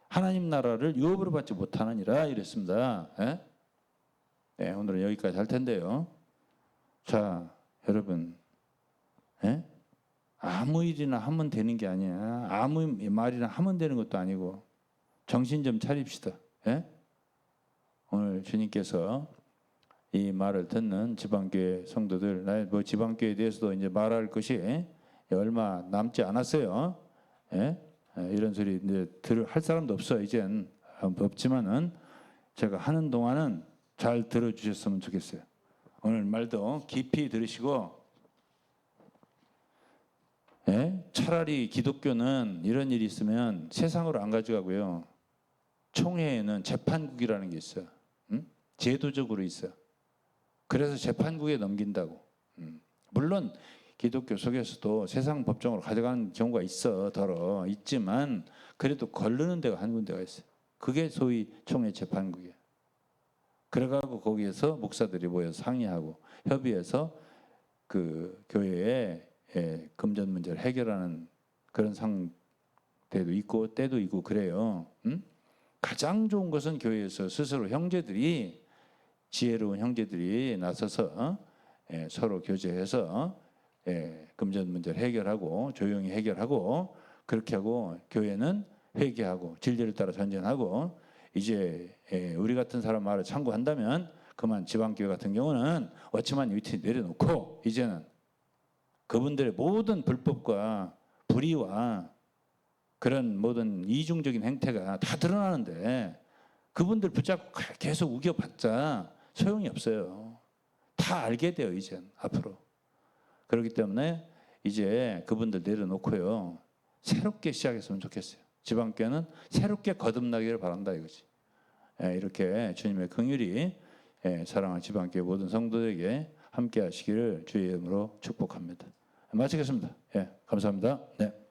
하나님 나라를 유업으로 받지 못하느니라 이랬습니다. 오늘은 여기까지 할 텐데요. 자, 여러분, 아무 일이나 하면 되는 게 아니야. 아무 말이나 하면 되는 것도 아니고 정신 좀 차립시다. 오늘 주님께서 이 말을 듣는 지방교회 성도들, 뭐 지방교회에 대해서도 이제 말할 것이 얼마 남지 않았어요. 이런 소리 이제 할 사람도 없어 이젠 없지만은 제가 하는 동안은 잘 들어주셨으면 좋겠어요. 오늘 말도 깊이 들으시고 차라리 기독교는 이런 일이 있으면 세상으로 안 가져가고요. 총회에는 재판국이라는 게 있어요. 제도적으로 있어요. 그래서 재판국에 넘긴다고. 물론 기독교 속에서도 세상 법정으로 가져가는 경우가 있지만 그래도 거르는 데가 한 군데가 있어요. 그게 소위 총회 재판국이에요. 그래가지고 거기에서 목사들이 모여서 상의하고 협의해서 그 교회의 금전 문제를 해결하는 그런 상태도 있고 때도 있고 그래요. 가장 좋은 것은 교회에서 스스로 형제들이 지혜로운 형제들이 나서서 서로 교제해서 금전 문제를 해결하고 조용히 해결하고 그렇게 하고 교회는 회개하고 진리를 따라 전진하고 이제 우리 같은 사람 말을 참고한다면 그만 지방교회 같은 경우는 어찌만 위치 내려놓고 이제는 그분들의 모든 불법과 불의와 그런 모든 이중적인 행태가 다 드러나는데 그분들 붙잡고 계속 우겨봤자 소용이 없어요. 다 알게 돼요 이젠 앞으로. 그렇기 때문에 이제 그분들 내려놓고요. 새롭게 시작했으면 좋겠어요. 지방교회는 새롭게 거듭나기를 바란다 이거지. 이렇게 주님의 긍휼이 사랑하는 지방교회 모든 성도에게 함께 하시기를 주의 이름으로 축복합니다. 마치겠습니다. 감사합니다. 네.